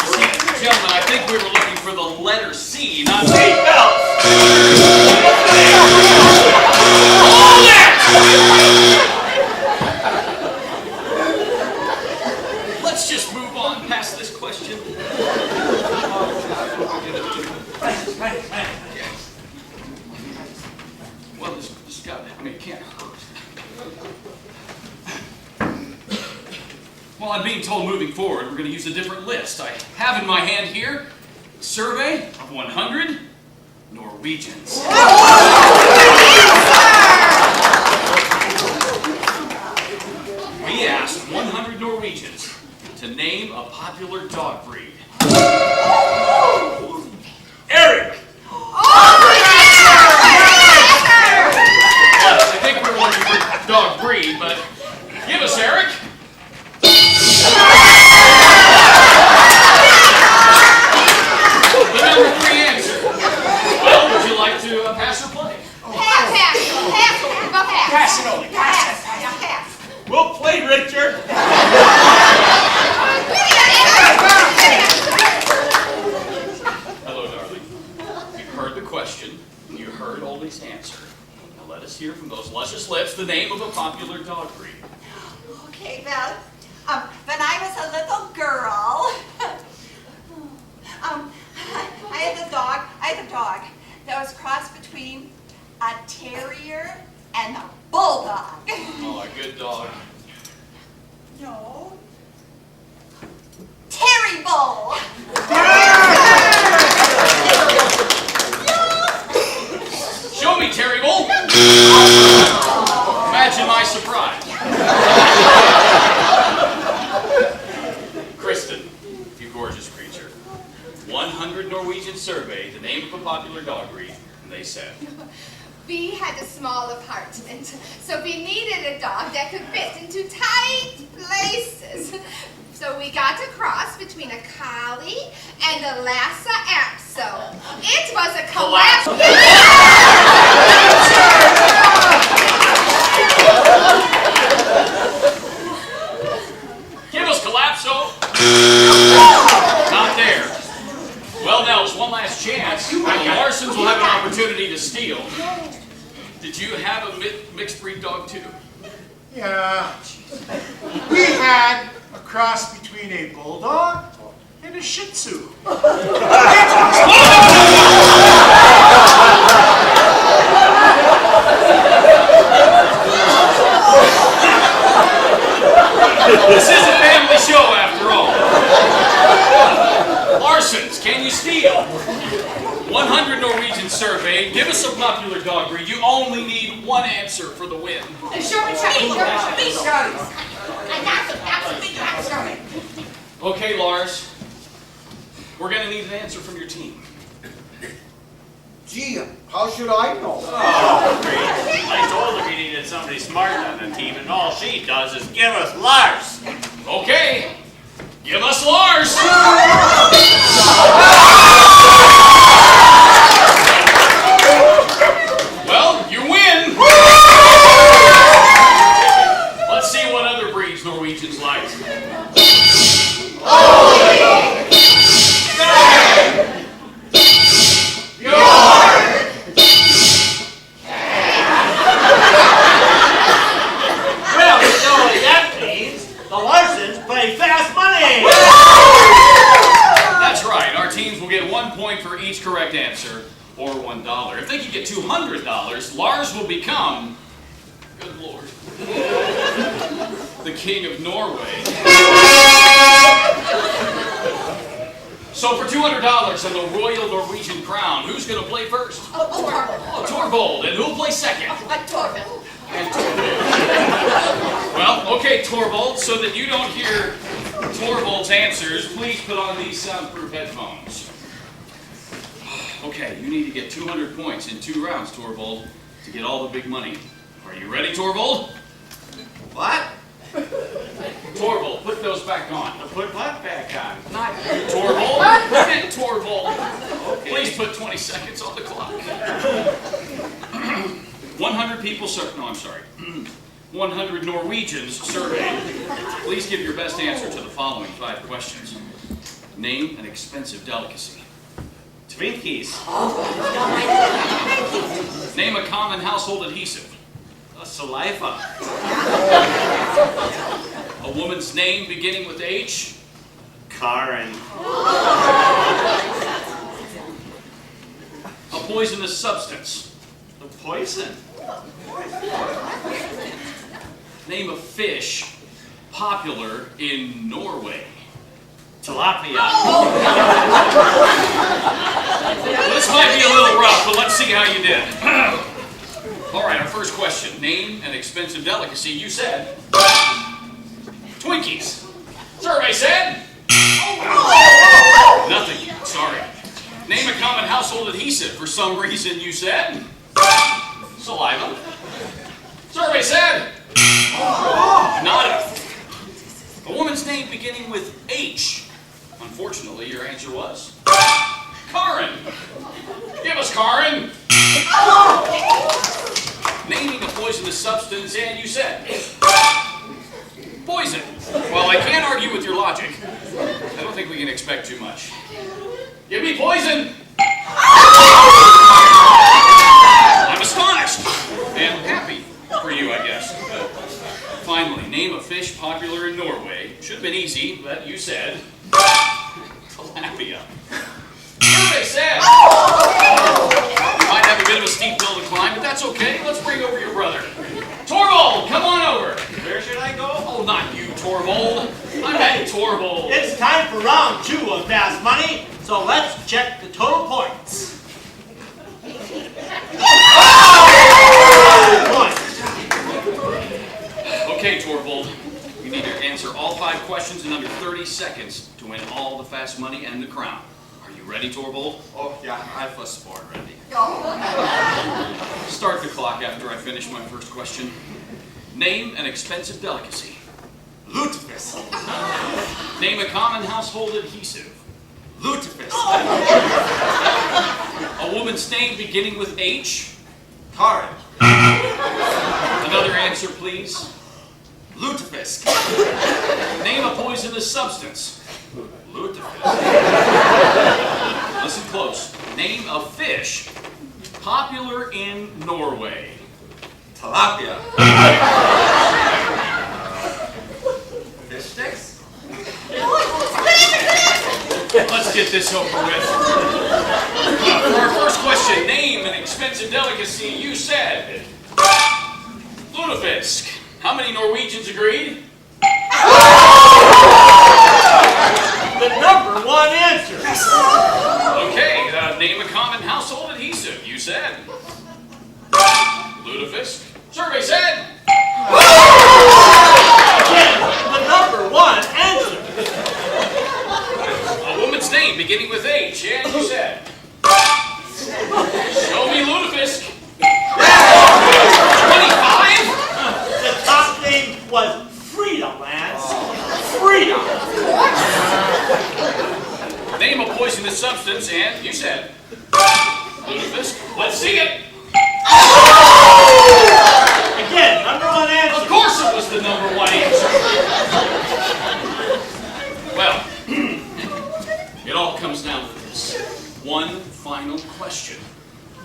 See, gentlemen, I think we were looking for the letter C, not seatbelts! Hold it! Let's just move on past this question. Well, this got, I mean, it can't hurt. Well, I'm being told moving forward, we're going to use a different list. I have in my hand here a survey of 100 Norwegians. We asked 100 Norwegians to name a popular dog breed. Eric! Well, I think we're looking for dog breed, but give us Eric. The number 3 answer. Well, would you like to pass or play? Pass it only. Pass it. We'll play, Richard. Hello, darling. You heard the question. You heard Ollie's answer. Now let us hear from those luscious lips the name of a popular dog breed. Okay, well, when I was a little girl, I had a dog that was crossed between a terrier and a bulldog. Oh, a good dog. No. Terrible. Show me, Terrible. Imagine my surprise. Kristen, you gorgeous creature. 100 Norwegians surveyed the name of a popular dog breed, and they said, We had a small apartment, so we needed a dog that could fit into tight places. So we got a cross between a collie and a Lhasa Apso. It was a collapse. Give us Collapso. Not there. Well, now, it's one last chance. The Larsons will have an opportunity to steal. Did you have a mixed breed dog, too? Yeah. We had a cross between a bulldog and a shih tzu. This is a family show, after all. Larsons, can you steal? 100 Norwegian survey. Give us a popular dog breed. You only need one answer for the win. Okay, Lars. We're going to need an answer from your team. Gee, how should I know? Oh, great. I told her we needed somebody smart on the team, and all she does is give us Lars. Okay, give us Lars. Well, you win. Let's see what other breeds Norwegians like. Well, you know what that means. The Larsons play fast money. That's right. Our teams will get 1 point for each correct answer, or $1. If they can get $200, Lars will become, good Lord, the King of Norway. So for $200 and the Royal Norwegian Crown, who's going to play first? Torvald. Torvald. And who'll play second? Torvald. Well, okay, Torvald, so that you don't hear Torvald's answers, please put on these soundproof headphones. Okay, you need to get 200 points in 2 rounds, Torvald, to get all the big money. Are you ready, Torvald? What? Torvald, put those back on. Put what back on? Not you, Torvald. And Torvald. Okay. Please put 20 seconds on the clock. 100 people no, I'm sorry. 100 Norwegians surveyed. Please give your best answer to the following 5 questions. Name an expensive delicacy. Twinkies. Name a common household adhesive. A saliva. A woman's name beginning with H. Karen. A poisonous substance. A poison. Name a fish popular in Norway. Tilapia. This might be a little rough, but let's see how you did. All right, our first question. Name an expensive delicacy. You said Twinkies. Survey said nothing. Sorry. Name a common household adhesive. For some reason, you said saliva. Survey said nada. A woman's name beginning with H. Unfortunately, your answer was Karen. Give us Karen. Naming a poisonous substance, and you said poison. Well, I can't argue with your logic. I don't think we can expect too much. Give me poison. I'm astonished and happy for you, I guess. Finally, name a fish popular in Norway. Should have been easy, but you said tilapia. Survey said you might have a bit of a steep hill to climb, but that's okay. Let's bring over your brother. Torvald, come on over. Where should I go? Oh, not you, Torvald. I meant Torvald. It's time for round 2 of Fast Money, so let's check the total points. Okay, Torvald. You need to answer all 5 questions in under 30 seconds to win all the fast money and the crown. Are you ready, Torvald? Oh, yeah, I was born ready. Start the clock after I finish my first question. Name an expensive delicacy. Lutefisk. Name a common household adhesive. Lutefisk. A woman's name beginning with H. Karen. Another answer, please. Lutefisk. Name a poisonous substance. Lutefisk. Listen close. Name a fish popular in Norway. Tilapia. Fish sticks? Let's get this over with. For our first question, name an expensive delicacy. You said lutefisk. How many Norwegians agreed? The number 1 answer. Okay, name a common household adhesive. You said lutefisk. Survey said The number 1 answer. a woman's name beginning with H, and you said Show me Lutefisk. 25? The top name was Frida, Lance. Frida. Name a poisonous substance, and you said Lutefisk. Let's see it. Again, #1 answer. Of course it was the #1 answer. Well, it all comes down to this. One final question.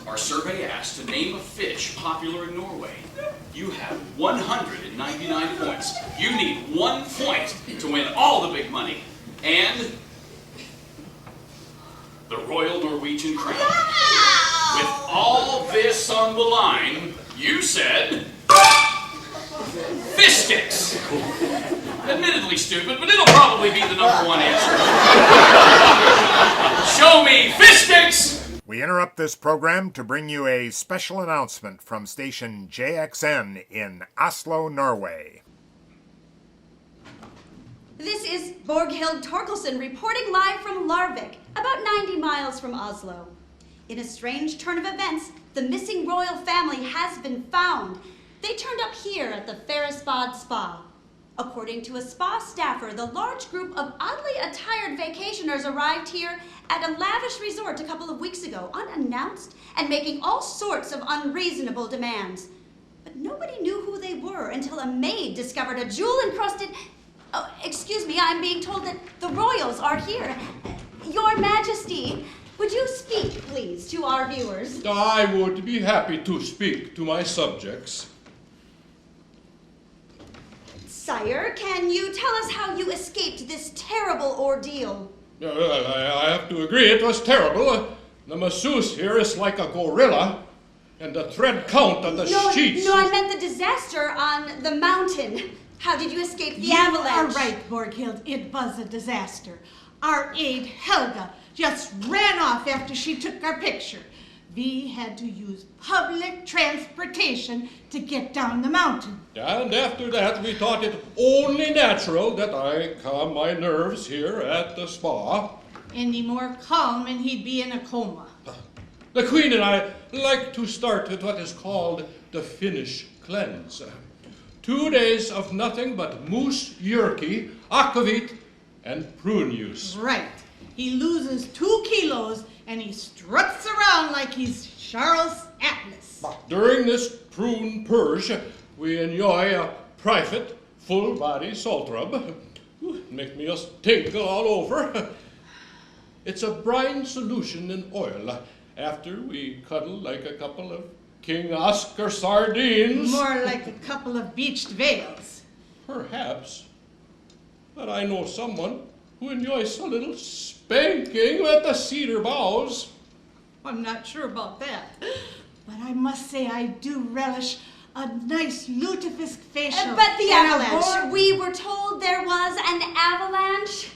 Our survey asked to name a fish popular in Norway. You have 199 points. You need 1 point to win all the big money and the Royal Norwegian Crown. With all this on the line, you said fish sticks. Admittedly stupid, but it'll probably be the #1 answer. Show me fish sticks! We interrupt this program to bring you a special announcement from station JXN in Oslo, Norway. This is Borghild Torkelson reporting live from Larvik, about 90 miles from Oslo. In a strange turn of events, the missing royal family has been found. They turned up here at the Ferrisbad Spa. According to a spa staffer, the large group of oddly attired vacationers arrived here at a lavish resort a couple of weeks ago, unannounced and making all sorts of unreasonable demands. But nobody knew who they were until a maid discovered a jewel-encrusted... Oh, excuse me, I'm being told that the royals are here. Your Majesty, would you speak, please, to our viewers? I would be happy to speak to my subjects. Sire, can you tell us how you escaped this terrible ordeal? I have to agree, it was terrible. The masseuse here is like a gorilla, and the thread count on the sheets... No, I meant the disaster on the mountain. How did you escape the avalanche? You are right, Borghild. It was a disaster. Our aide, Helga, just ran off after she took our picture. We had to use public transportation to get down the mountain. And after that, we thought it only natural that I calm my nerves here at the spa. Any more calm and he'd be in a coma. The Queen and I like to start with what is called the Finnish cleanse. 2 days of nothing but moose jerky, aquavit, and prune juice. Right. He loses 2 kilos and he struts around like he's Charles Atlas. During this prune purge, we enjoy a private, full-body salt rub. Make me just tingle all over. It's a brine solution in oil. After we cuddle like a couple of King Oscar sardines. More like a couple of beached whales. Perhaps. But I know someone who enjoys a little spanking at the cedar boughs. I'm not sure about that. But I must say I do relish a nice lutefisk facial. But the and a avalanche. We were told there was an avalanche.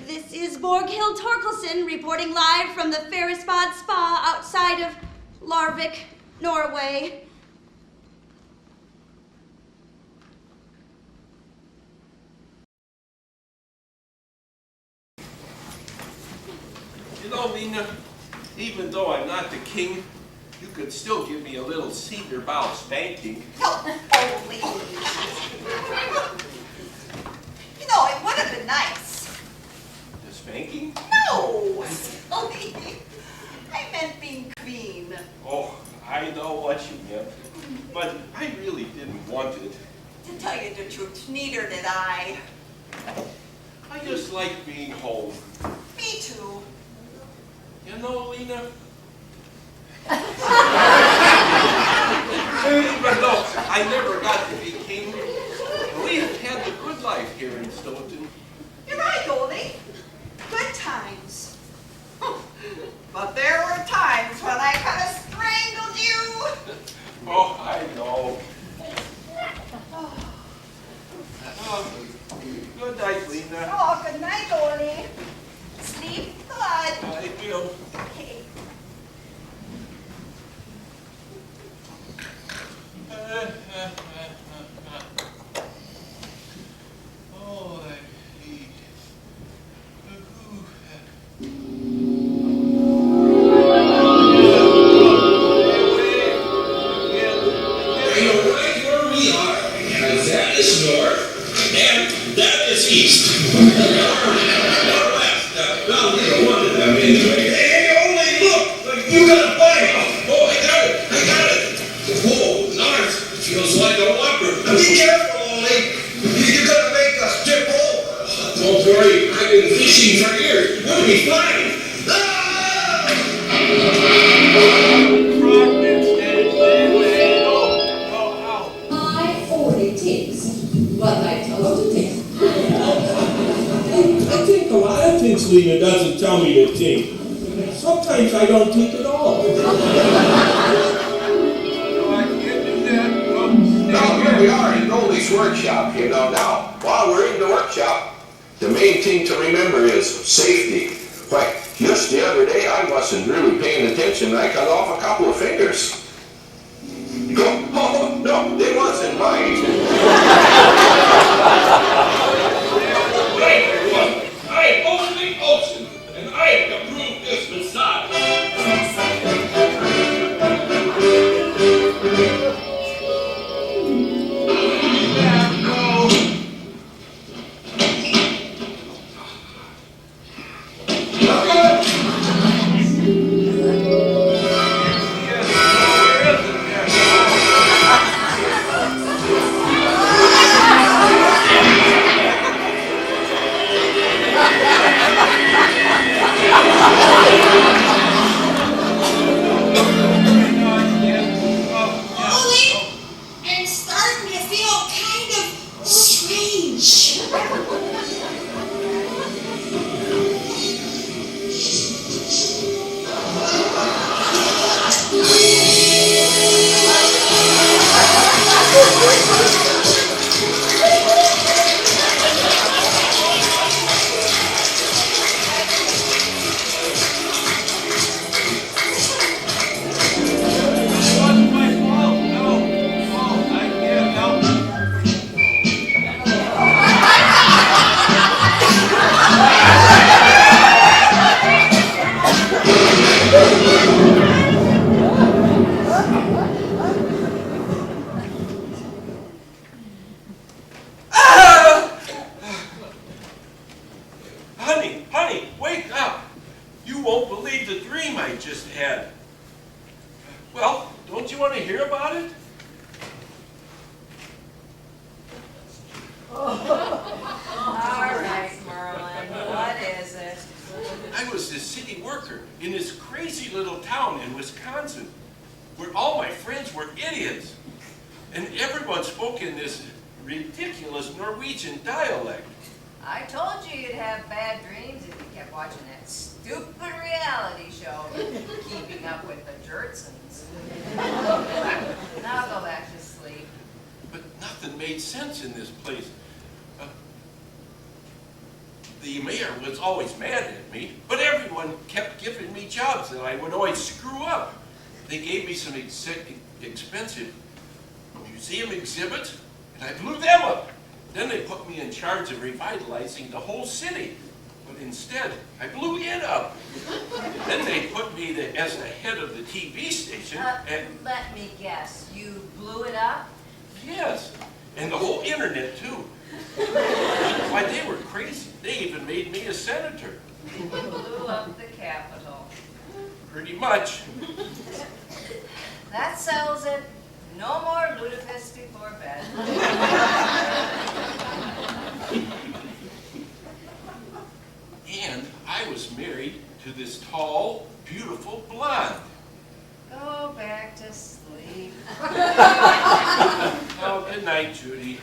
This is Borghild Torkelson reporting live from the Ferrisbad Spa outside of Larvik, Norway. You know, Lena, even though I'm not the king, you could still give me a little cedar bough spanking. Oh, please. You know, it would have been nice. The spanking? No, silly. I meant being queen. Oh, I know what you meant. But I really didn't want it. To tell you the truth, neither did I. I just like being home. Me too. You know, Lena? Even though I never got to be king, we've had a good life here in Stoughton. You're right, Goldie. Good times. But there were times when I could have strangled you. Oh, I know. Good night, Lena. Oh, good night, Goldie. Sleep good. I will. Okay. Oh, I need. Obviously, it doesn't tell me to think. Sometimes I don't think at all. Now, here we are in Goldie's workshop, now, while we're in the workshop, the main thing to remember is safety. Why, just the other day, I wasn't really paying attention, and I cut off a couple of fingers. Oh, no, they wasn't mine. Right, everyone. I'm Oakley Olsen, and I approve this massage. I'm starting to feel kind of strange. Honey, wake up. You won't believe the dream I just had. Well, don't you want to hear about it? All right, Merlin, what is it? I was a city worker in this crazy little town in Wisconsin where all my friends were idiots. And everyone spoke in this ridiculous Norwegian dialect. I told you you'd have bad dreams if you kept watching that stupid reality show, Keeping Up with the Jertsons. Now go back to sleep. But nothing made sense in this place. The mayor was always mad at me, but everyone kept giving me jobs and I would always screw up. They gave me some expensive museum exhibits and I blew them up. Then they put me in charge of revitalizing the whole city. But instead, I blew it up. Then they put me as the head of the TV station. And Let me guess, you blew it up? yes, and the whole internet too. Why, they were crazy. They even made me a senator. You blew up the Capitol. Pretty much. That settles it. No more lutefisk before bed. And I was married to this tall, beautiful blonde. Go back to sleep. Oh, good night, Judy.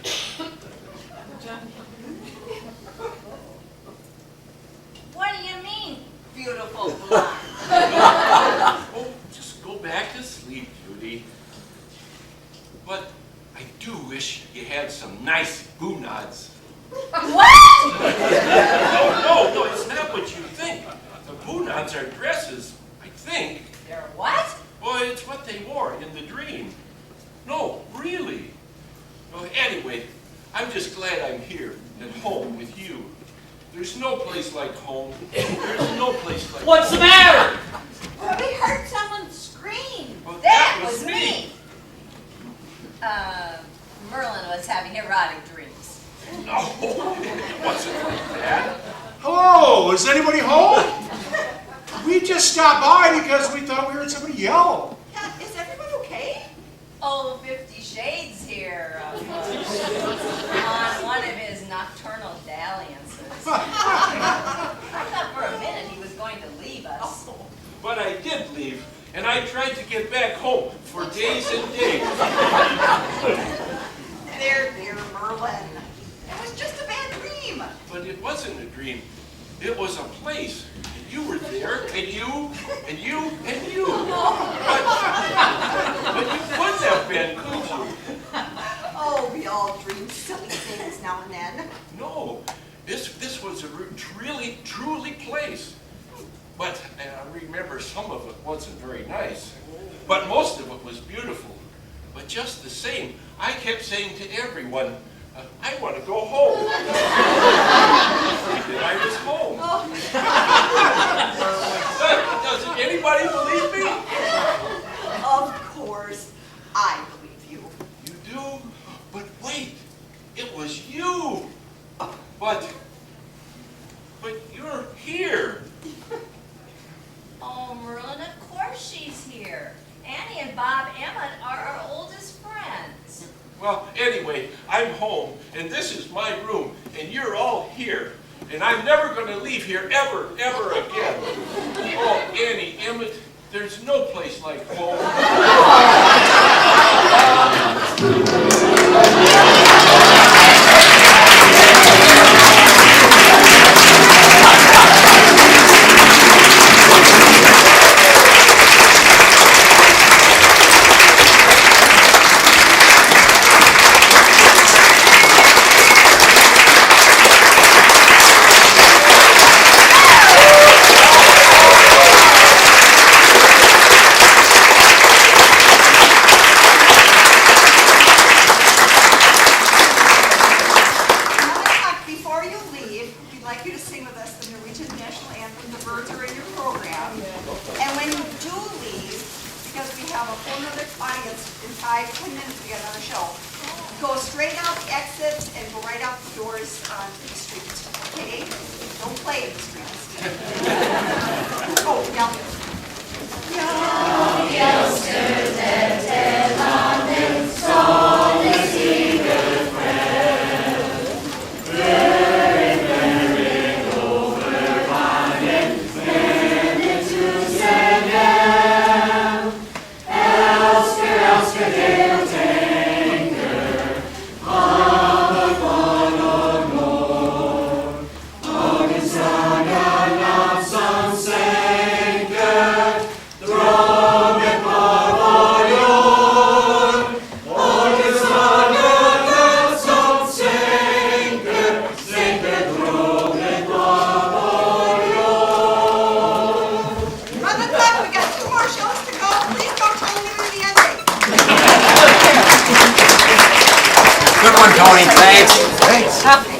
What do you mean, beautiful blonde? Oh, just go back to sleep, Judy. But I do wish you had some nice boo-nods. What? No, it's not what you think. The boo-nods are dresses, I think. They're what? Well, it's what they wore in the dream. No, really. Well, anyway, I'm just glad I'm here at home with you. There's no place like home. There's no place like What's the matter? Well, we heard someone scream. Well, That was me. Merlin was having erotic dreams. No, it wasn't like that. Hello, is anybody home? We just stopped by because we thought we heard somebody yell. Yeah, is everyone okay? Old 50 Shades here on one of his nocturnal dalliances. I thought for a minute he was going to leave us. But I did leave, and I tried to get back home for days and days. There, dear Merlin. It was just a bad dream. But it wasn't a dream. It was a place. You were there, and you, and you, and you. But you couldn't have been, could you? Oh, we all dream silly things now and then. No, this was a really, truly place. But I remember some of it wasn't very nice. But most of it was beautiful. But just the same, I kept saying to everyone, I want to go home. And I was home. Doesn't anybody believe me? Of course, I believe you. You do? But wait, it was you. But you're here. Oh, Merlin, of course she's here. Annie and Bob Emmett are our oldest friends. Well, anyway, I'm home, and this is my room, and you're all here. And I'm never going to leave here ever, ever again. Oh, Annie, Emmett, there's no place like home. Go straight out the exits and go right out the doors onto the street. Okay? Don't play in the streets. Oh, yeah. Yesterday, London, so this eager friend. Very, very overwhelming, splendid to send them. Elsker, they'll tanker on the Bonner Moor. August Saga, not some sanker, thrown at Barbayor. August Saga, not some sanker, thrown at Barbayor. Run the clock, we got 2 more shows to go. Please don't tell me the ending. Good one, Tony. Thanks.